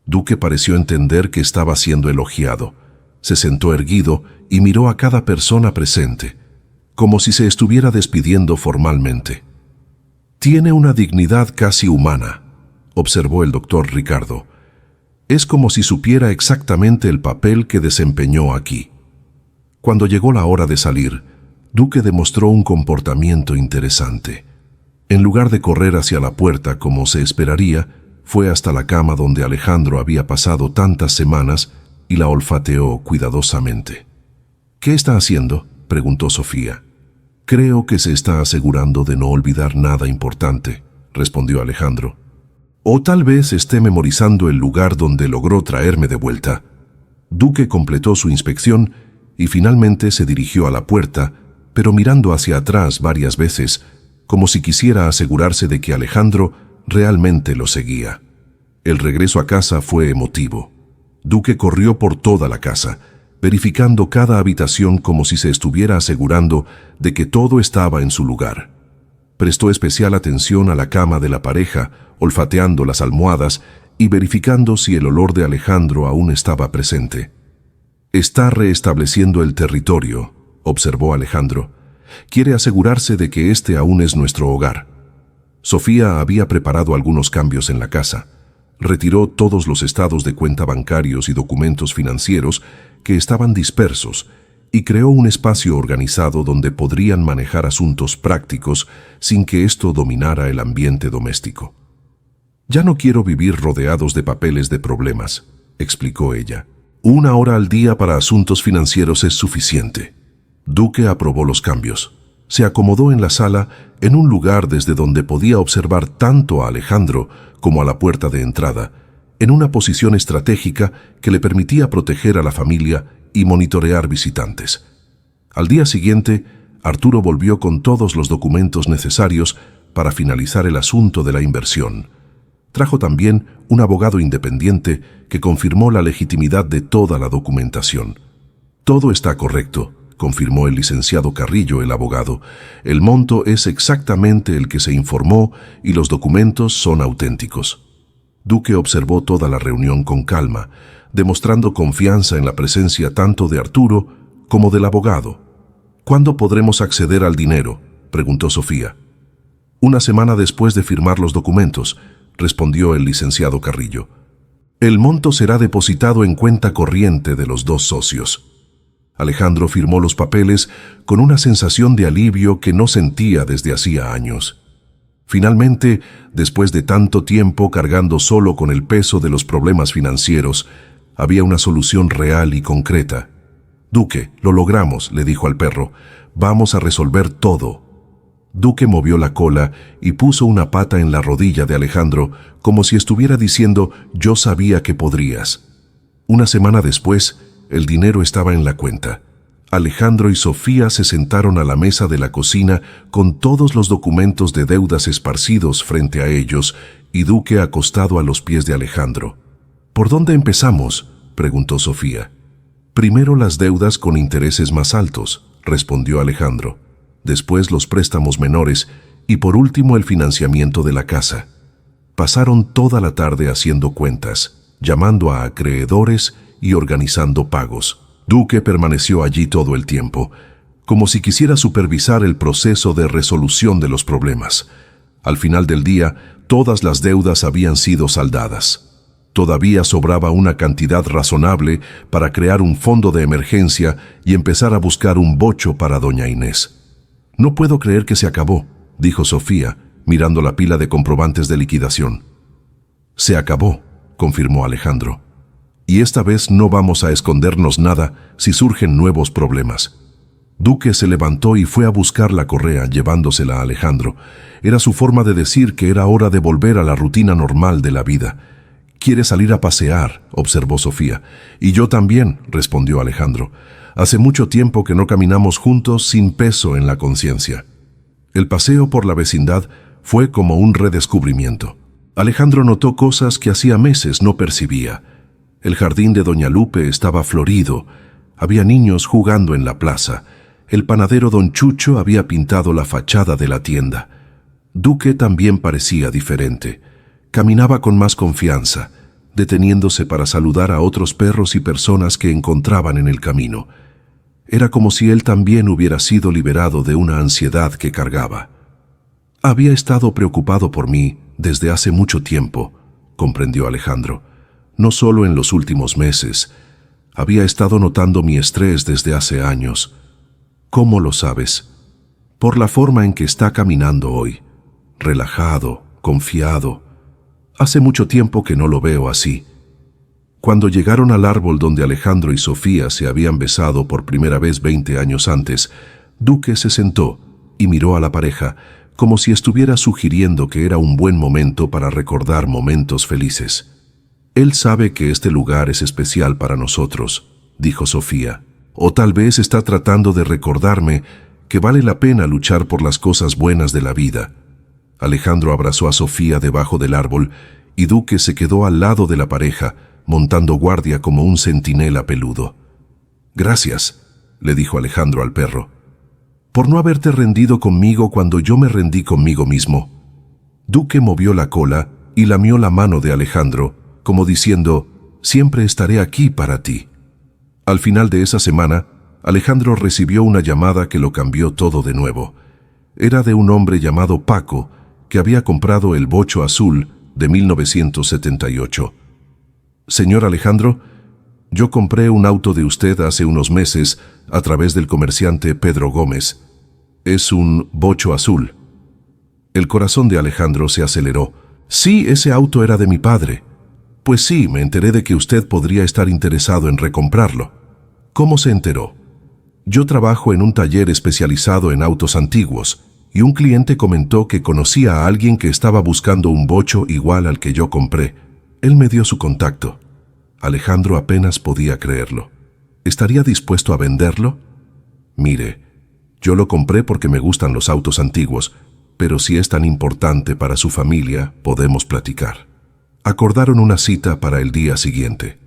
S1: Duque pareció entender que estaba siendo elogiado. Se sentó erguido y miró a cada persona presente, como si se estuviera despidiendo formalmente. «Tiene una dignidad casi humana», observó el doctor Ricardo. «Es como si supiera exactamente el papel que desempeñó aquí». Cuando llegó la hora de salir, Duque demostró un comportamiento interesante. En lugar de correr hacia la puerta como se esperaría, fue hasta la cama donde Alejandro había pasado tantas semanas y la olfateó cuidadosamente. «¿Qué está haciendo?», preguntó Sofía. «Creo que se está asegurando de no olvidar nada importante», respondió Alejandro. «O tal vez esté memorizando el lugar donde logró traerme de vuelta». Duque completó su inspección y finalmente se dirigió a la puerta, pero mirando hacia atrás varias veces, como si quisiera asegurarse de que Alejandro realmente lo seguía. El regreso a casa fue emotivo. Duque corrió por toda la casa, verificando cada habitación como si se estuviera asegurando de que todo estaba en su lugar. Prestó especial atención a la cama de la pareja, olfateando las almohadas y verificando si el olor de Alejandro aún estaba presente. «Está reestableciendo el territorio», observó Alejandro. «Quiere asegurarse de que este aún es nuestro hogar». Sofía había preparado algunos cambios en la casa. Retiró todos los estados de cuenta bancarios y documentos financieros que estaban dispersos y creó un espacio organizado donde podrían manejar asuntos prácticos sin que esto dominara el ambiente doméstico. «Ya no quiero vivir rodeados de papeles de problemas», explicó ella. «1 hora al día para asuntos financieros es suficiente». Duque aprobó los cambios. Se acomodó en la sala, en un lugar desde donde podía observar tanto a Alejandro como a la puerta de entrada, en una posición estratégica que le permitía proteger a la familia y monitorear visitantes. Al día siguiente, Arturo volvió con todos los documentos necesarios para finalizar el asunto de la inversión. Trajo también un abogado independiente que confirmó la legitimidad de toda la documentación. «Todo está correcto», confirmó el licenciado Carrillo, el abogado. «El monto es exactamente el que se informó y los documentos son auténticos». Duque observó toda la reunión con calma, demostrando confianza en la presencia tanto de Arturo como del abogado. «¿Cuándo podremos acceder al dinero?», preguntó Sofía. «Una semana después de firmar los documentos», respondió el licenciado Carrillo. «El monto será depositado en cuenta corriente de los dos socios». Alejandro firmó los papeles con una sensación de alivio que no sentía desde hacía años. Finalmente, después de tanto tiempo cargando solo con el peso de los problemas financieros, había una solución real y concreta. «Duque, lo logramos», le dijo al perro. «Vamos a resolver todo». Duque movió la cola y puso una pata en la rodilla de Alejandro, como si estuviera diciendo: «Yo sabía que podrías». Una semana después, el dinero estaba en la cuenta. Alejandro y Sofía se sentaron a la mesa de la cocina con todos los documentos de deudas esparcidos frente a ellos y Duque acostado a los pies de Alejandro. «¿Por dónde empezamos?», preguntó Sofía. «Primero las deudas con intereses más altos», respondió Alejandro. «Después los préstamos menores y por último el financiamiento de la casa». Pasaron toda la tarde haciendo cuentas, llamando a acreedores y organizando pagos. Duque permaneció allí todo el tiempo, como si quisiera supervisar el proceso de resolución de los problemas. Al final del día, todas las deudas habían sido saldadas. Todavía sobraba una cantidad razonable para crear un fondo de emergencia y empezar a buscar un bocho para doña Inés. «No puedo creer que se acabó», dijo Sofía, mirando la pila de comprobantes de liquidación. «Se acabó», confirmó Alejandro. «Y esta vez no vamos a escondernos nada si surgen nuevos problemas». Duque se levantó y fue a buscar la correa, llevándosela a Alejandro. Era su forma de decir que era hora de volver a la rutina normal de la vida. «Quiere salir a pasear», observó Sofía. «Y yo también», respondió Alejandro. «Hace mucho tiempo que no caminamos juntos sin peso en la conciencia». El paseo por la vecindad fue como un redescubrimiento. Alejandro notó cosas que hacía meses no percibía. El jardín de Doña Lupe estaba florido. Había niños jugando en la plaza. El panadero Don Chucho había pintado la fachada de la tienda. Duque también parecía diferente. Caminaba con más confianza, deteniéndose para saludar a otros perros y personas que encontraban en el camino. Era como si él también hubiera sido liberado de una ansiedad que cargaba. «Había estado preocupado por mí desde hace mucho tiempo», comprendió Alejandro. «No solo en los últimos meses. Había estado notando mi estrés desde hace años». «¿Cómo lo sabes?» «Por la forma en que está caminando hoy. Relajado, confiado. Hace mucho tiempo que no lo veo así». Cuando llegaron al árbol donde Alejandro y Sofía se habían besado por primera vez 20 años antes, Duque se sentó y miró a la pareja, como si estuviera sugiriendo que era un buen momento para recordar momentos felices. «Él sabe que este lugar es especial para nosotros», dijo Sofía. «O tal vez está tratando de recordarme que vale la pena luchar por las cosas buenas de la vida». Alejandro abrazó a Sofía debajo del árbol y Duque se quedó al lado de la pareja, montando guardia como un centinela peludo. «Gracias», le dijo Alejandro al perro, «por no haberte rendido conmigo cuando yo me rendí conmigo mismo». Duque movió la cola y lamió la mano de Alejandro, como diciendo: «Siempre estaré aquí para ti». Al final de esa semana, Alejandro recibió una llamada que lo cambió todo de nuevo. Era de un hombre llamado Paco, que había comprado el bocho azul de 1978. «Señor Alejandro, yo compré un auto de usted hace unos meses a través del comerciante Pedro Gómez. Es un bocho azul». El corazón de Alejandro se aceleró. «Sí, ese auto era de mi padre». «Pues sí, me enteré de que usted podría estar interesado en recomprarlo». «¿Cómo se enteró?» Yo trabajo en un taller especializado en autos antiguos, y un cliente comentó que conocía a alguien que estaba buscando un bocho igual al que yo compré. Él me dio su contacto. Alejandro apenas podía creerlo. ¿Estaría dispuesto a venderlo? Mire, yo lo compré porque me gustan los autos antiguos, pero si es tan importante para su familia, podemos platicar. Acordaron una cita para el día siguiente.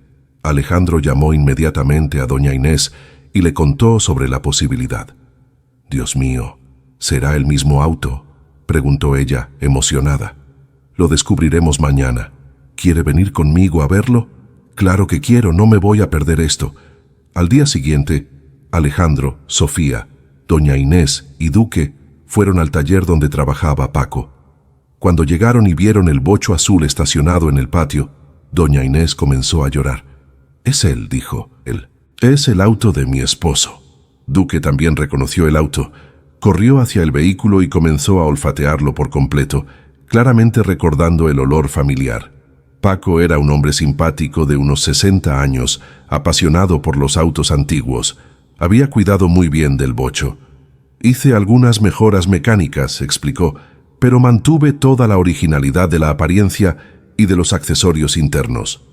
S1: Alejandro llamó inmediatamente a doña Inés y le contó sobre la posibilidad. «Dios mío, ¿será el mismo auto?», preguntó ella, emocionada. «Lo descubriremos mañana. ¿Quiere venir conmigo a verlo?». «Claro que quiero, no me voy a perder esto». Al día siguiente, Alejandro, Sofía, doña Inés y Duque fueron al taller donde trabajaba Paco. Cuando llegaron y vieron el bocho azul estacionado en el patio, doña Inés comenzó a llorar. «Es él», dijo él. «Es el auto de mi esposo». Duque también reconoció el auto. Corrió hacia el vehículo y comenzó a olfatearlo por completo, claramente recordando el olor familiar. Paco era un hombre simpático de unos 60 años, apasionado por los autos antiguos. Había cuidado muy bien del bocho. «Hice algunas mejoras mecánicas», explicó, «pero mantuve toda la originalidad de la apariencia y de los accesorios internos».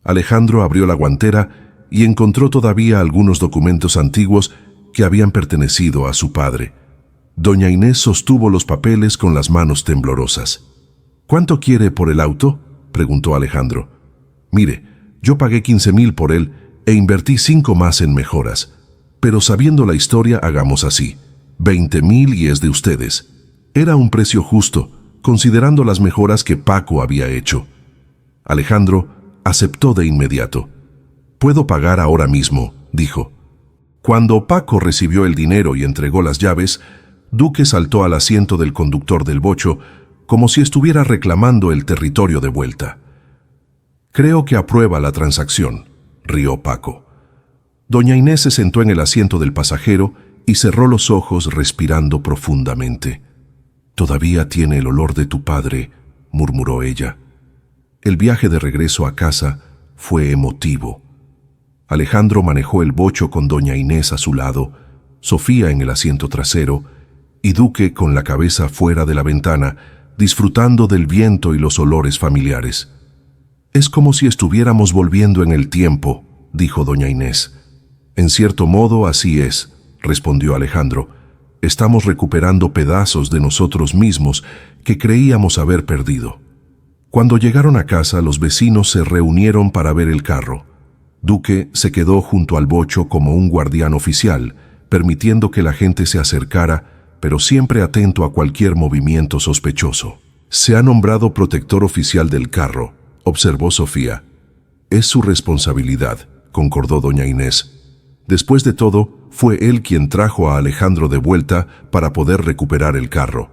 S1: Alejandro abrió la guantera y encontró todavía algunos documentos antiguos que habían pertenecido a su padre. Doña Inés sostuvo los papeles con las manos temblorosas. «¿Cuánto quiere por el auto?», preguntó Alejandro. «Mire, yo pagué 15,000 por él e invertí 5 más en mejoras. Pero sabiendo la historia, hagamos así. 20,000 y es de ustedes». Era un precio justo, considerando las mejoras que Paco había hecho. Alejandro aceptó de inmediato. «Puedo pagar ahora mismo», dijo. Cuando Paco recibió el dinero y entregó las llaves, Duque saltó al asiento del conductor del bocho, como si estuviera reclamando el territorio de vuelta. «Creo que aprueba la transacción», rió Paco. Doña Inés se sentó en el asiento del pasajero y cerró los ojos respirando profundamente. «Todavía tiene el olor de tu padre», murmuró ella. El viaje de regreso a casa fue emotivo. Alejandro manejó el bocho con doña Inés a su lado, Sofía en el asiento trasero y Duque con la cabeza fuera de la ventana, disfrutando del viento y los olores familiares. «Es como si estuviéramos volviendo en el tiempo», dijo doña Inés. «En cierto modo así es», respondió Alejandro. «Estamos recuperando pedazos de nosotros mismos que creíamos haber perdido». Cuando llegaron a casa, los vecinos se reunieron para ver el carro. Duque se quedó junto al bocho como un guardián oficial, permitiendo que la gente se acercara, pero siempre atento a cualquier movimiento sospechoso. «Se ha nombrado protector oficial del carro», observó Sofía. «Es su responsabilidad», concordó doña Inés. Después de todo, fue él quien trajo a Alejandro de vuelta para poder recuperar el carro.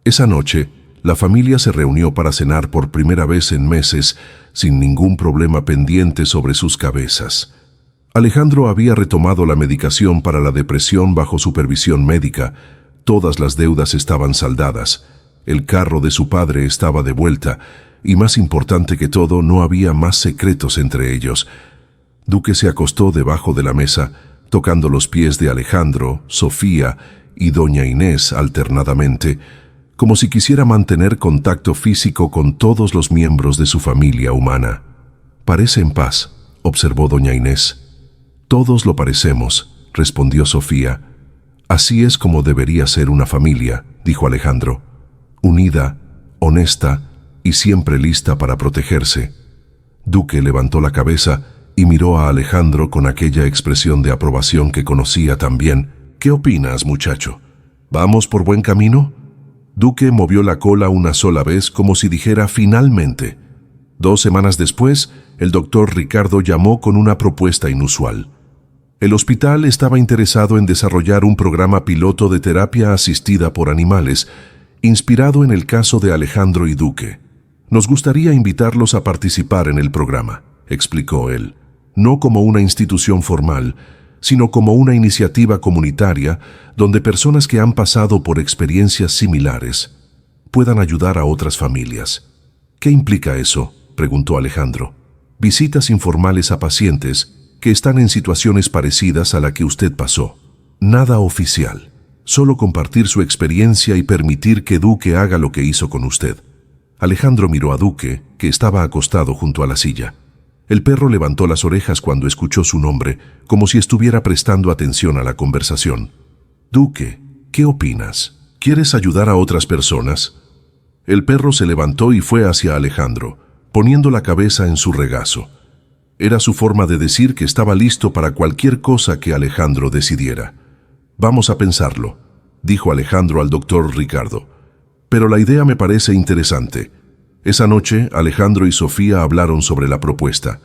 S1: Esa noche, la familia se reunió para cenar por primera vez en meses, sin ningún problema pendiente sobre sus cabezas. Alejandro había retomado la medicación para la depresión bajo supervisión médica. Todas las deudas estaban saldadas. El carro de su padre estaba de vuelta, y más importante que todo, no había más secretos entre ellos. Duque se acostó debajo de la mesa, tocando los pies de Alejandro, Sofía y doña Inés alternadamente, como si quisiera mantener contacto físico con todos los miembros de su familia humana. «Parece en paz», observó doña Inés. «Todos lo parecemos», respondió Sofía. «Así es como debería ser una familia», dijo Alejandro. «Unida, honesta y siempre lista para protegerse». Duque levantó la cabeza y miró a Alejandro con aquella expresión de aprobación que conocía tan bien. «¿Qué opinas, muchacho? ¿Vamos por buen camino?» Duque movió la cola una sola vez como si dijera «finalmente». 2 semanas después, el doctor Ricardo llamó con una propuesta inusual. El hospital estaba interesado en desarrollar un programa piloto de terapia asistida por animales, inspirado en el caso de Alejandro y Duque. «Nos gustaría invitarlos a participar en el programa», explicó él, «no como una institución formal, sino como una iniciativa comunitaria donde personas que han pasado por experiencias similares puedan ayudar a otras familias». «¿Qué implica eso?», preguntó Alejandro. «Visitas informales a pacientes que están en situaciones parecidas a la que usted pasó. Nada oficial, solo compartir su experiencia y permitir que Duque haga lo que hizo con usted. Alejandro miró a Duque, que estaba acostado junto a la silla. El perro levantó las orejas cuando escuchó su nombre, como si estuviera prestando atención a la conversación. Duque, ¿qué opinas? ¿Quieres ayudar a otras personas? El perro se levantó y fue hacia Alejandro, poniendo la cabeza en su regazo. Era su forma de decir que estaba listo para cualquier cosa que Alejandro decidiera. Vamos a pensarlo, dijo Alejandro al doctor Ricardo. Pero la idea me parece interesante. Esa noche, Alejandro y Sofía hablaron sobre la propuesta.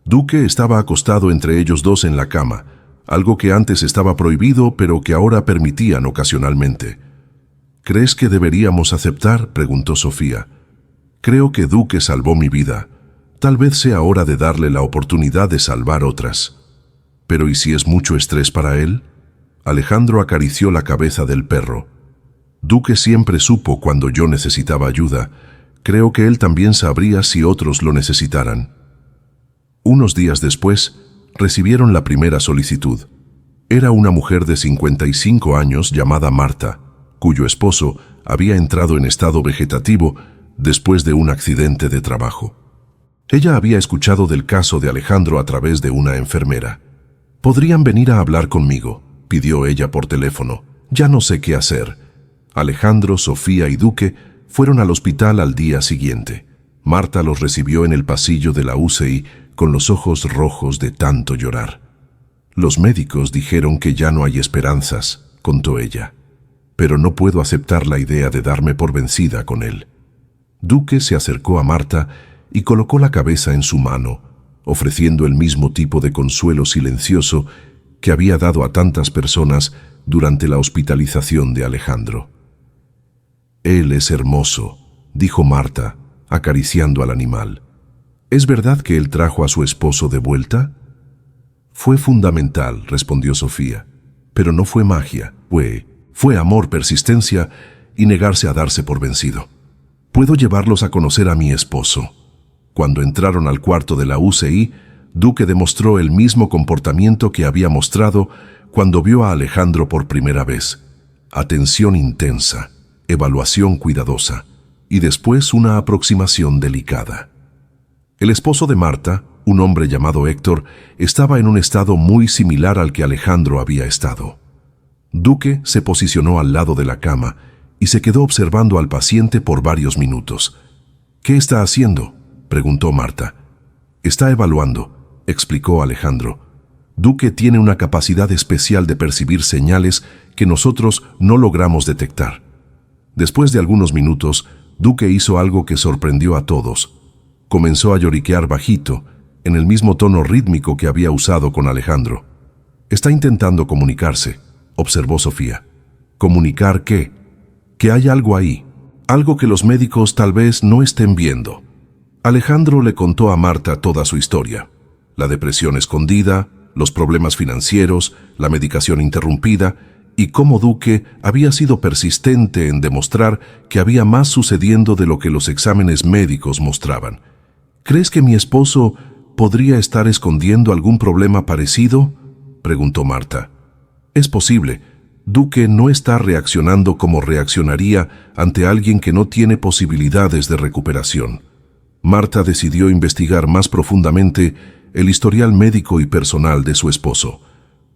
S1: Duque estaba acostado entre ellos dos en la cama, algo que antes estaba prohibido pero que ahora permitían ocasionalmente. ¿Crees que deberíamos aceptar?, preguntó Sofía. Creo que Duque salvó mi vida. Tal vez sea hora de darle la oportunidad de salvar otras. ¿Pero y si es mucho estrés para él? Alejandro acarició la cabeza del perro. Duque siempre supo cuando yo necesitaba ayuda. Creo que él también sabría si otros lo necesitaran. Unos días después, recibieron la primera solicitud. Era una mujer de 55 años llamada Marta, cuyo esposo había entrado en estado vegetativo después de un accidente de trabajo. Ella había escuchado del caso de Alejandro a través de una enfermera. «¿Podrían venir a hablar conmigo?», pidió ella por teléfono. «Ya no sé qué hacer». Alejandro, Sofía y Duque fueron al hospital al día siguiente. Marta los recibió en el pasillo de la UCI con los ojos rojos de tanto llorar. «Los médicos dijeron que ya no hay esperanzas», contó ella. «Pero no puedo aceptar la idea de darme por vencida con él». Duque se acercó a Marta y colocó la cabeza en su mano, ofreciendo el mismo tipo de consuelo silencioso que había dado a tantas personas durante la hospitalización de Alejandro. «Él es hermoso», dijo Marta, acariciando al animal. «¿Es verdad que él trajo a su esposo de vuelta?» «Fue fundamental», respondió Sofía. «Pero no fue magia, fue amor, persistencia y negarse a darse por vencido. Puedo llevarlos a conocer a mi esposo». Cuando entraron al cuarto de la UCI, Duque demostró el mismo comportamiento que había mostrado cuando vio a Alejandro por primera vez. Atención intensa, evaluación cuidadosa y después una aproximación delicada. El esposo de Marta, un hombre llamado Héctor, estaba en un estado muy similar al que Alejandro había estado. Duque se posicionó al lado de la cama y se quedó observando al paciente por varios minutos. «¿Qué está haciendo?», preguntó Marta. «Está evaluando», explicó Alejandro. «Duque tiene una capacidad especial de percibir señales que nosotros no logramos detectar». Después de algunos minutos, Duque hizo algo que sorprendió a todos. Comenzó a lloriquear bajito, en el mismo tono rítmico que había usado con Alejandro. «Está intentando comunicarse», observó Sofía. «¿Comunicar qué?». «Que hay algo ahí, algo que los médicos tal vez no estén viendo». Alejandro le contó a Marta toda su historia. La depresión escondida, los problemas financieros, la medicación interrumpida y cómo Duque había sido persistente en demostrar que había más sucediendo de lo que los exámenes médicos mostraban. «¿Crees que mi esposo podría estar escondiendo algún problema parecido?», preguntó Marta. «Es posible. Duque no está reaccionando como reaccionaría ante alguien que no tiene posibilidades de recuperación». Marta decidió investigar más profundamente el historial médico y personal de su esposo.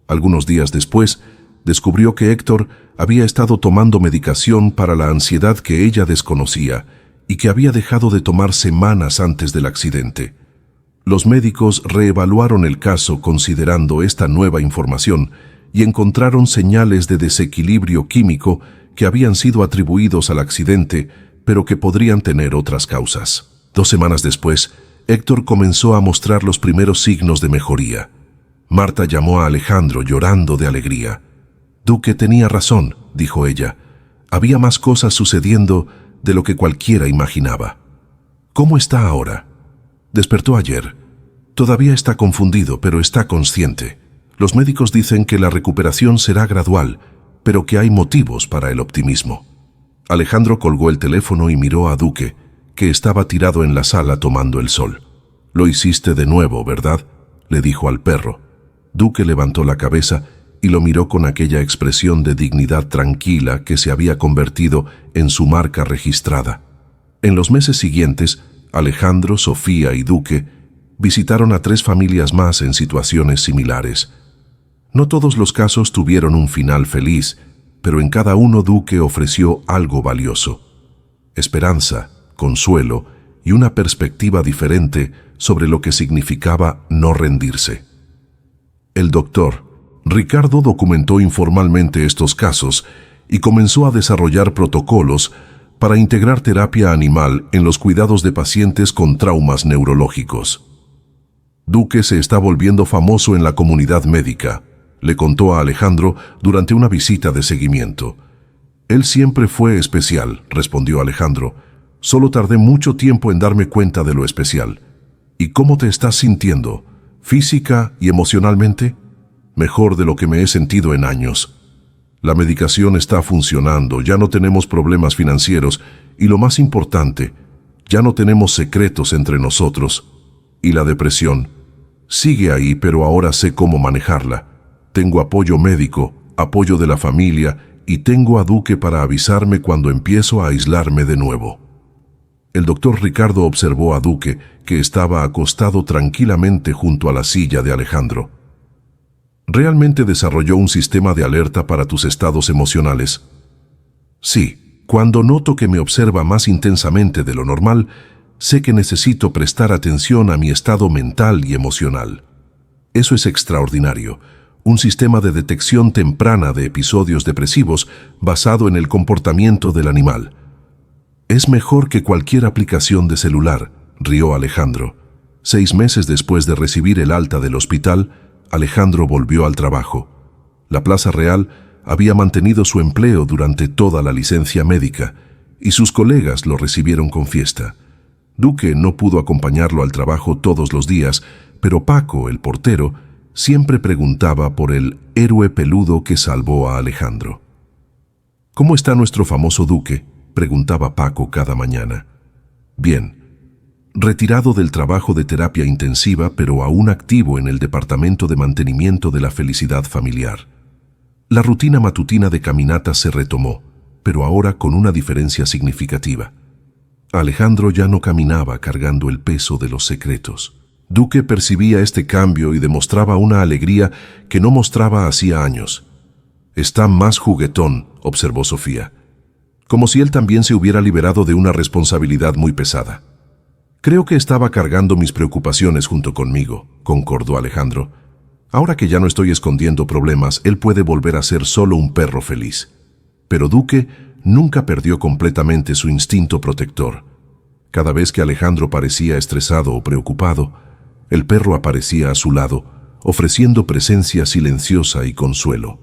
S1: Algunos días después, descubrió que Héctor había estado tomando medicación para la ansiedad que ella desconocía y que había dejado de tomar semanas antes del accidente. Los médicos reevaluaron el caso considerando esta nueva información y encontraron señales de desequilibrio químico que habían sido atribuidos al accidente, pero que podrían tener otras causas. 2 semanas después, Héctor comenzó a mostrar los primeros signos de mejoría. Marta llamó a Alejandro llorando de alegría. «Duque tenía razón», dijo ella. «Había más cosas sucediendo de lo que cualquiera imaginaba». «¿Cómo está ahora?». «Despertó ayer. Todavía está confundido, pero está consciente. Los médicos dicen que la recuperación será gradual, pero que hay motivos para el optimismo». Alejandro colgó el teléfono y miró a Duque, que estaba tirado en la sala tomando el sol. «Lo hiciste de nuevo, ¿verdad?». le dijo al perro. Duque levantó la cabeza y lo miró con aquella expresión de dignidad tranquila que se había convertido en su marca registrada. En los meses siguientes, Alejandro, Sofía y Duque visitaron a 3 familias más en situaciones similares. No todos los casos tuvieron un final feliz, pero en cada uno Duque ofreció algo valioso: esperanza, consuelo y una perspectiva diferente sobre lo que significaba no rendirse. El doctor Ricardo documentó informalmente estos casos y comenzó a desarrollar protocolos para integrar terapia animal en los cuidados de pacientes con traumas neurológicos. Duque se está volviendo famoso en la comunidad médica, le contó a Alejandro durante una visita de seguimiento. Él siempre fue especial, respondió Alejandro. Solo tardé mucho tiempo en darme cuenta de lo especial. ¿Y cómo te estás sintiendo? ¿Física y emocionalmente? Mejor de lo que me he sentido en años. La medicación está funcionando, ya no tenemos problemas financieros y lo más importante, ya no tenemos secretos entre nosotros. Y la depresión sigue ahí, pero ahora sé cómo manejarla. Tengo apoyo médico, apoyo de la familia y tengo a Duque para avisarme cuando empiezo a aislarme de nuevo. El doctor Ricardo observó a Duque, que estaba acostado tranquilamente junto a la silla de Alejandro. ¿Realmente desarrolló un sistema de alerta para tus estados emocionales? Sí, cuando noto que me observa más intensamente de lo normal, sé que necesito prestar atención a mi estado mental y emocional. Eso es extraordinario. Un sistema de detección temprana de episodios depresivos basado en el comportamiento del animal. Es mejor que cualquier aplicación de celular, rió Alejandro. 6 meses después de recibir el alta del hospital, Alejandro volvió al trabajo. La Plaza Real había mantenido su empleo durante toda la licencia médica y sus colegas lo recibieron con fiesta. Duque no pudo acompañarlo al trabajo todos los días, pero Paco, el portero, siempre preguntaba por el héroe peludo que salvó a Alejandro. ¿Cómo está nuestro famoso Duque?, preguntaba Paco cada mañana. Bien. Retirado del trabajo de terapia intensiva, pero aún activo en el departamento de mantenimiento de la felicidad familiar. La rutina matutina de caminata se retomó, pero ahora con una diferencia significativa. Alejandro ya no caminaba cargando el peso de los secretos. Duque percibía este cambio y demostraba una alegría que no mostraba hacía años. Está más juguetón, observó Sofía, como si él también se hubiera liberado de una responsabilidad muy pesada. Creo que estaba cargando mis preocupaciones junto conmigo, concordó Alejandro. Ahora que ya no estoy escondiendo problemas, él puede volver a ser solo un perro feliz. Pero Duque nunca perdió completamente su instinto protector. Cada vez que Alejandro parecía estresado o preocupado, el perro aparecía a su lado, ofreciendo presencia silenciosa y consuelo.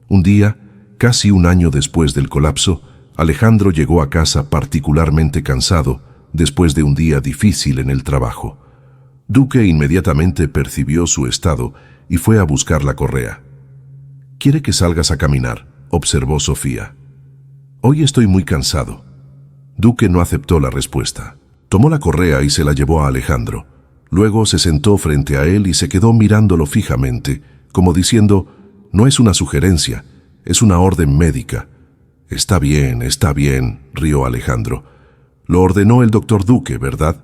S1: Un día, casi un año después del colapso, Alejandro llegó a casa particularmente cansado, después de un día difícil en el trabajo. Duque inmediatamente percibió su estado y fue a buscar la correa. «¿Quiere que salgas a caminar?», observó Sofía. «Hoy estoy muy cansado». Duque no aceptó la respuesta. Tomó la correa y se la llevó a Alejandro. Luego se sentó frente a él y se quedó mirándolo fijamente, como diciendo: «No es una sugerencia, es una orden médica». Está bien», rió Alejandro. «Lo ordenó el doctor Duque, ¿verdad?».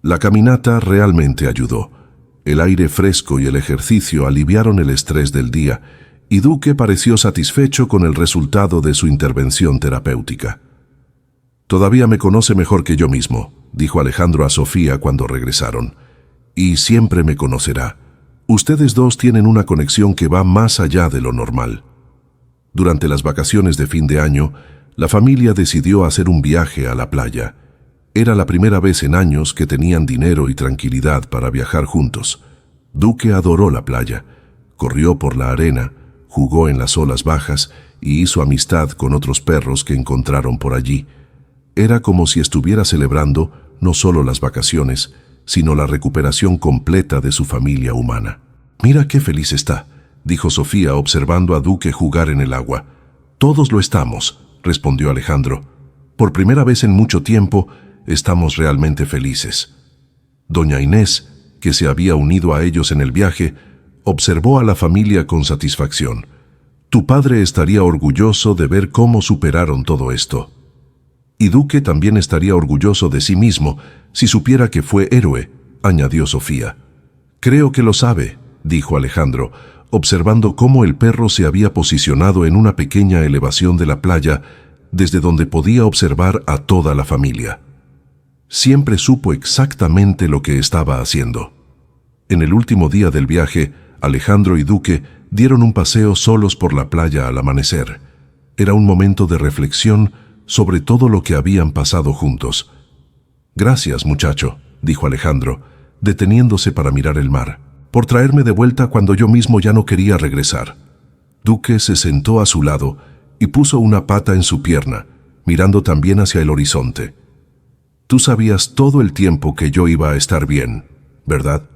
S1: La caminata realmente ayudó. El aire fresco y el ejercicio aliviaron el estrés del día, y Duque pareció satisfecho con el resultado de su intervención terapéutica. «Todavía me conoce mejor que yo mismo», dijo Alejandro a Sofía cuando regresaron. «Y siempre me conocerá. Ustedes dos tienen una conexión que va más allá de lo normal». Durante las vacaciones de fin de año, la familia decidió hacer un viaje a la playa. Era la primera vez en años que tenían dinero y tranquilidad para viajar juntos. Duque adoró la playa, corrió por la arena, jugó en las olas bajas y hizo amistad con otros perros que encontraron por allí. Era como si estuviera celebrando no solo las vacaciones, sino la recuperación completa de su familia humana. «Mira qué feliz está», dijo Sofía observando a Duque jugar en el agua. «Todos lo estamos», respondió Alejandro. «Por primera vez en mucho tiempo, estamos realmente felices». Doña Inés que se había unido a ellos en el viaje, observó a la familia con satisfacción. Tu padre estaría orgulloso de ver cómo superaron todo esto. Y Duque también estaría orgulloso de sí mismo si supiera que fue héroe, añadió Sofía. Creo que lo sabe, dijo Alejandro, observando cómo el perro se había posicionado en una pequeña elevación de la playa, desde donde podía observar a toda la familia. Siempre supo exactamente lo que estaba haciendo. En el último día del viaje, Alejandro y Duque dieron un paseo solos por la playa al amanecer. Era un momento de reflexión sobre todo lo que habían pasado juntos. Gracias, muchacho, dijo Alejandro, deteniéndose para mirar el mar, por traerme de vuelta cuando yo mismo ya no quería regresar. Duque se sentó a su lado y puso una pata en su pierna, mirando también hacia el horizonte. Tú sabías todo el tiempo que yo iba a estar bien, ¿verdad?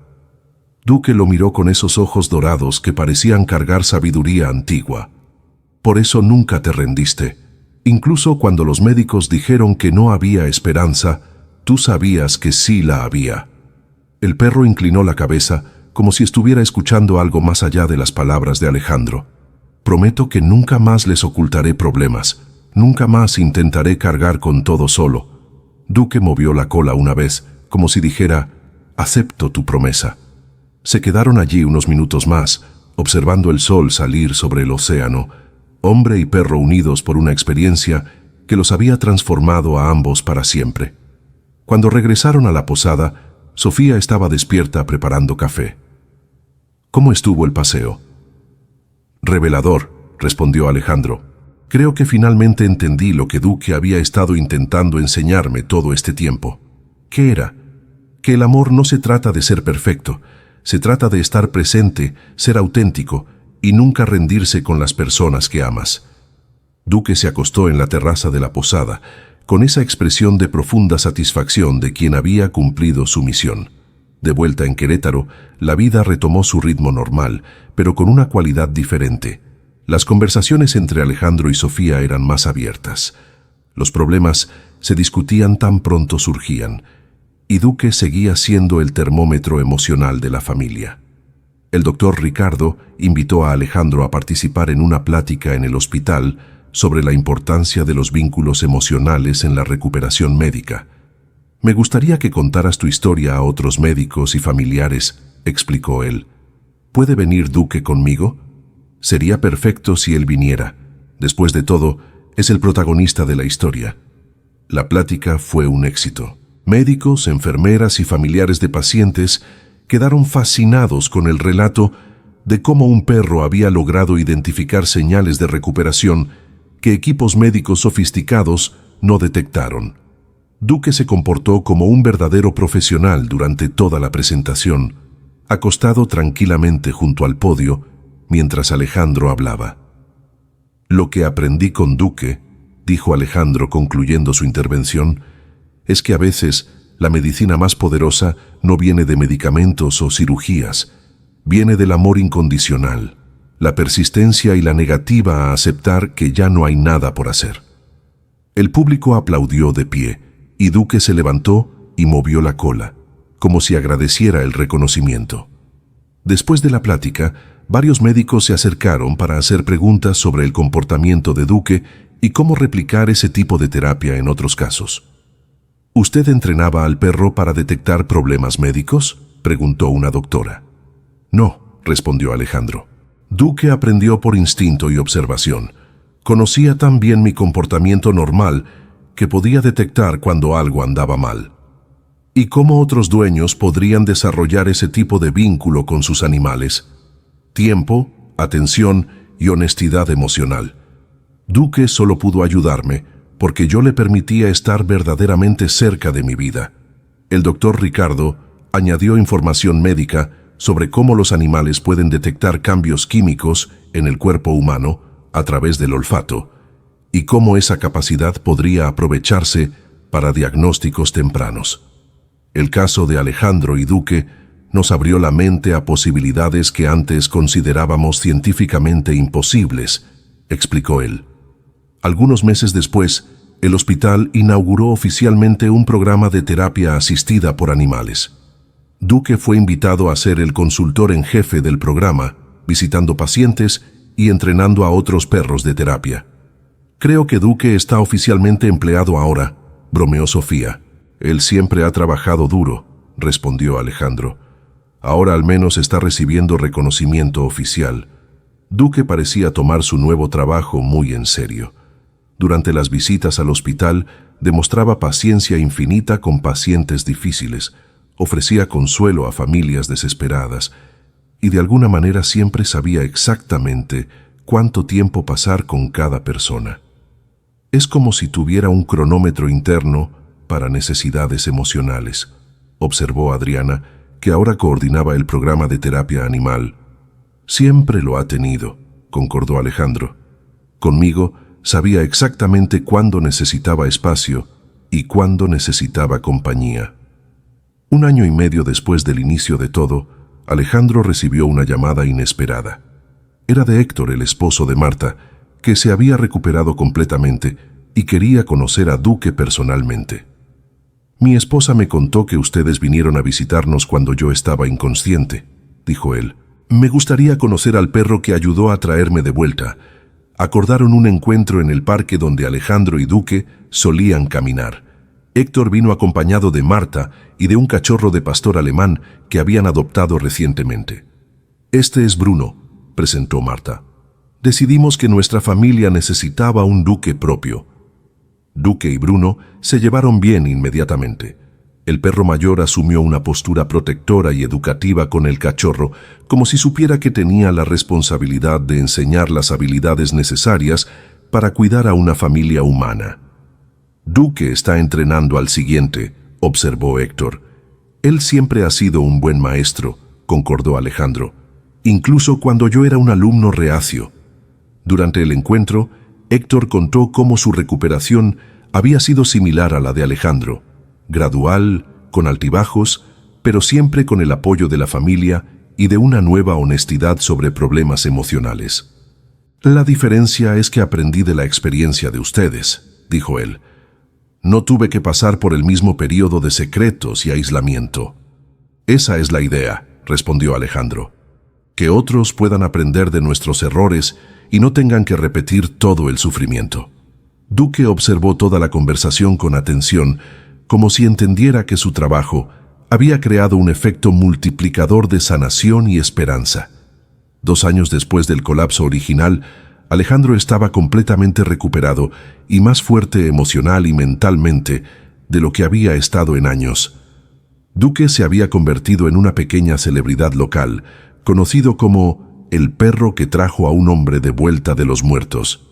S1: Duque lo miró con esos ojos dorados que parecían cargar sabiduría antigua. Por eso nunca te rendiste. Incluso cuando los médicos dijeron que no había esperanza, tú sabías que sí la había. El perro inclinó la cabeza como si estuviera escuchando algo más allá de las palabras de Alejandro. Prometo que nunca más les ocultaré problemas. Nunca más intentaré cargar con todo solo. Duque movió la cola una vez, como si dijera, acepto tu promesa. Se quedaron allí unos minutos más, observando el sol salir sobre el océano, hombre y perro unidos por una experiencia que los había transformado a ambos para siempre. Cuando regresaron a la posada, Sofía estaba despierta preparando café. ¿Cómo estuvo el paseo? Revelador, respondió Alejandro. Creo que finalmente entendí lo que Duque había estado intentando enseñarme todo este tiempo. ¿Qué era? Que el amor no se trata de ser perfecto, se trata de estar presente, ser auténtico y nunca rendirse con las personas que amas. Duque se acostó en la terraza de la posada, con esa expresión de profunda satisfacción de quien había cumplido su misión. De vuelta en Querétaro, la vida retomó su ritmo normal, pero con una cualidad diferente. Las conversaciones entre Alejandro y Sofía eran más abiertas. Los problemas se discutían tan pronto surgían, y Duque seguía siendo el termómetro emocional de la familia. El doctor Ricardo invitó a Alejandro a participar en una plática en el hospital sobre la importancia de los vínculos emocionales en la recuperación médica. Me gustaría que contaras tu historia a otros médicos y familiares, explicó él. ¿Puede venir Duque conmigo? Sería perfecto si él viniera. Después de todo, es el protagonista de la historia. La plática fue un éxito. Médicos, enfermeras y familiares de pacientes quedaron fascinados con el relato de cómo un perro había logrado identificar señales de recuperación que equipos médicos sofisticados no detectaron. Duque se comportó como un verdadero profesional durante toda la presentación, acostado tranquilamente junto al podio mientras Alejandro hablaba. Lo que aprendí con Duque, dijo Alejandro concluyendo su intervención, es que a veces la medicina más poderosa no viene de medicamentos o cirugías, viene del amor incondicional, la persistencia y la negativa a aceptar que ya no hay nada por hacer. El público aplaudió de pie, y Duque se levantó y movió la cola, como si agradeciera el reconocimiento. Después de la plática, varios médicos se acercaron para hacer preguntas sobre el comportamiento de Duque y cómo replicar ese tipo de terapia en otros casos. ¿Usted entrenaba al perro para detectar problemas médicos?, preguntó una doctora. No, respondió Alejandro. Duque aprendió por instinto y observación. Conocía tan bien mi comportamiento normal que podía detectar cuando algo andaba mal. ¿Y cómo otros dueños podrían desarrollar ese tipo de vínculo con sus animales? Tiempo, atención y honestidad emocional. Duque solo pudo ayudarme porque yo le permitía estar verdaderamente cerca de mi vida. El doctor Ricardo añadió información médica sobre cómo los animales pueden detectar cambios químicos en el cuerpo humano a través del olfato y cómo esa capacidad podría aprovecharse para diagnósticos tempranos. El caso de Alejandro y Duque nos abrió la mente a posibilidades que antes considerábamos científicamente imposibles, explicó él. Algunos meses después, el hospital inauguró oficialmente un programa de terapia asistida por animales. Duque fue invitado a ser el consultor en jefe del programa, visitando pacientes y entrenando a otros perros de terapia. Creo que Duque está oficialmente empleado ahora, bromeó Sofía. Él siempre ha trabajado duro, respondió Alejandro. Ahora al menos está recibiendo reconocimiento oficial. Duque parecía tomar su nuevo trabajo muy en serio. Durante las visitas al hospital, demostraba paciencia infinita con pacientes difíciles, ofrecía consuelo a familias desesperadas y de alguna manera siempre sabía exactamente cuánto tiempo pasar con cada persona. Es como si tuviera un cronómetro interno para necesidades emocionales, observó Adriana, que ahora coordinaba el programa de terapia animal. Siempre lo ha tenido, concordó Alejandro. Conmigo sabía exactamente cuándo necesitaba espacio y cuándo necesitaba compañía. 1 año y medio después del inicio de todo, Alejandro recibió una llamada inesperada. Era de Héctor, el esposo de Marta, que se había recuperado completamente y quería conocer a Duque personalmente. «Mi esposa me contó que ustedes vinieron a visitarnos cuando yo estaba inconsciente», dijo él. «Me gustaría conocer al perro que ayudó a traerme de vuelta». Acordaron un encuentro en el parque donde Alejandro y Duque solían caminar. Héctor vino acompañado de Marta y de un cachorro de pastor alemán que habían adoptado recientemente. «Este es Bruno», presentó Marta. «Decidimos que nuestra familia necesitaba un Duque propio». Duque y Bruno se llevaron bien inmediatamente. El perro mayor asumió una postura protectora y educativa con el cachorro, como si supiera que tenía la responsabilidad de enseñar las habilidades necesarias para cuidar a una familia humana. «Duque está entrenando al siguiente», observó Héctor. «Él siempre ha sido un buen maestro», concordó Alejandro, «incluso cuando yo era un alumno reacio». Durante el encuentro, Héctor contó cómo su recuperación había sido similar a la de Alejandro, gradual, con altibajos, pero siempre con el apoyo de la familia y de una nueva honestidad sobre problemas emocionales. «La diferencia es que aprendí de la experiencia de ustedes», dijo él. «No tuve que pasar por el mismo periodo de secretos y aislamiento». «Esa es la idea», respondió Alejandro. «Que otros puedan aprender de nuestros errores y no tengan que repetir todo el sufrimiento». Duque observó toda la conversación con atención, como si entendiera que su trabajo había creado un efecto multiplicador de sanación y esperanza. 2 años después del colapso original, Alejandro estaba completamente recuperado y más fuerte emocional y mentalmente de lo que había estado en años. Duque se había convertido en una pequeña celebridad local, conocido como el perro que trajo a un hombre de vuelta de los muertos.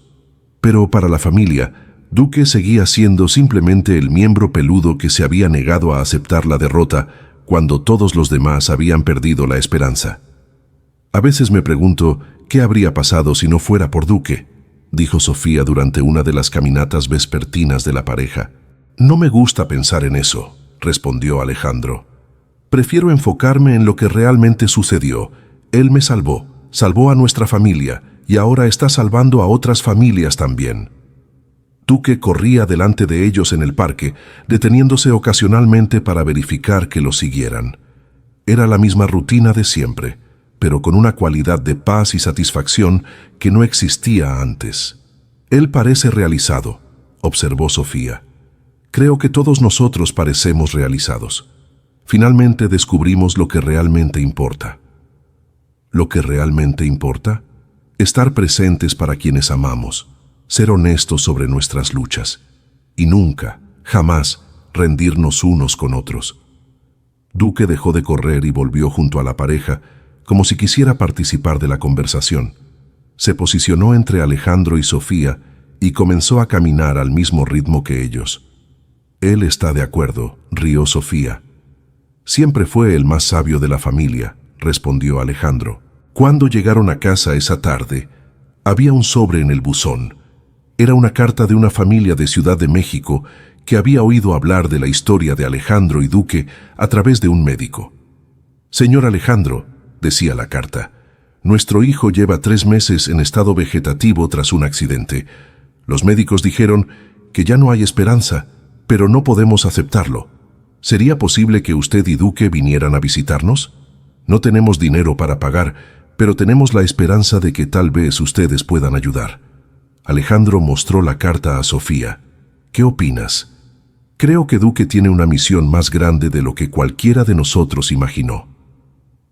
S1: Pero para la familia, Duque seguía siendo simplemente el miembro peludo que se había negado a aceptar la derrota cuando todos los demás habían perdido la esperanza. «A veces me pregunto qué habría pasado si no fuera por Duque», dijo Sofía durante una de las caminatas vespertinas de la pareja. «No me gusta pensar en eso», respondió Alejandro. «Prefiero enfocarme en lo que realmente sucedió. Él me salvó a nuestra familia y ahora está salvando a otras familias también». Duque corría delante de ellos en el parque, deteniéndose ocasionalmente para verificar que lo siguieran. Era la misma rutina de siempre, pero con una cualidad de paz y satisfacción que no existía antes. «Él parece realizado», observó Sofía. «Creo que todos nosotros parecemos realizados. Finalmente descubrimos lo que realmente importa». ¿Lo que realmente importa? Estar presentes para quienes amamos, ser honestos sobre nuestras luchas y nunca, jamás, rendirnos unos con otros. Duque dejó de correr y volvió junto a la pareja, como si quisiera participar de la conversación. Se posicionó entre Alejandro y Sofía y comenzó a caminar al mismo ritmo que ellos. «Él está de acuerdo», rió Sofía. «Siempre fue el más sabio de la familia», respondió Alejandro. Cuando llegaron a casa esa tarde, había un sobre en el buzón. Era una carta de una familia de Ciudad de México que había oído hablar de la historia de Alejandro y Duque a través de un médico. «Señor Alejandro», decía la carta, «nuestro hijo lleva 3 meses en estado vegetativo tras un accidente. Los médicos dijeron que ya no hay esperanza, pero no podemos aceptarlo. ¿Sería posible que usted y Duque vinieran a visitarnos? No tenemos dinero para pagar, pero tenemos la esperanza de que tal vez ustedes puedan ayudar. Alejandro mostró la carta a Sofía. ¿Qué opinas? Creo que Duque tiene una misión más grande de lo que cualquiera de nosotros imaginó.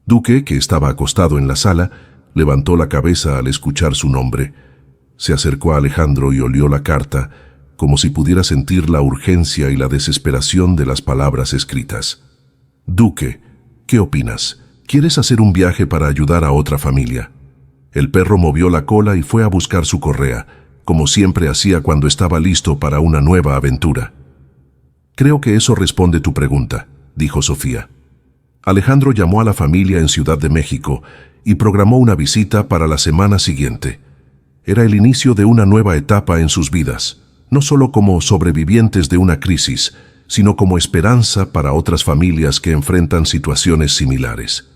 S1: Duque, que estaba acostado en la sala, levantó la cabeza al escuchar su nombre. Se acercó a Alejandro y olió la carta, como si pudiera sentir la urgencia y la desesperación de las palabras escritas. Duque, ¿qué opinas? ¿Quieres hacer un viaje para ayudar a otra familia? El perro movió la cola y fue a buscar su correa, como siempre hacía cuando estaba listo para una nueva aventura. Creo que eso responde tu pregunta, dijo Sofía. Alejandro llamó a la familia en Ciudad de México y programó una visita para la semana siguiente. Era el inicio de una nueva etapa en sus vidas, no solo como sobrevivientes de una crisis, sino como esperanza para otras familias que enfrentan situaciones similares.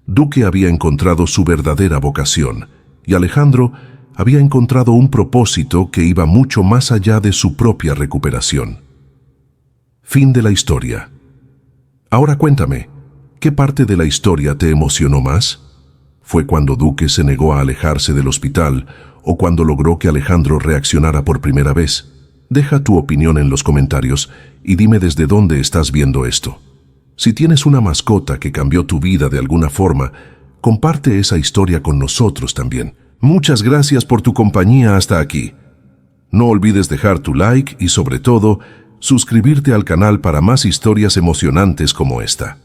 S1: Duque había encontrado su verdadera vocación, y Alejandro había encontrado un propósito que iba mucho más allá de su propia recuperación. Fin de la historia. Ahora cuéntame, ¿qué parte de la historia te emocionó más? ¿Fue cuando Duque se negó a alejarse del hospital o cuando logró que Alejandro reaccionara por primera vez? Deja tu opinión en los comentarios y dime desde dónde estás viendo esto. Si tienes una mascota que cambió tu vida de alguna forma, comparte esa historia con nosotros también. Muchas gracias por tu compañía hasta aquí. No olvides dejar tu like y sobre todo, suscribirte al canal para más historias emocionantes como esta.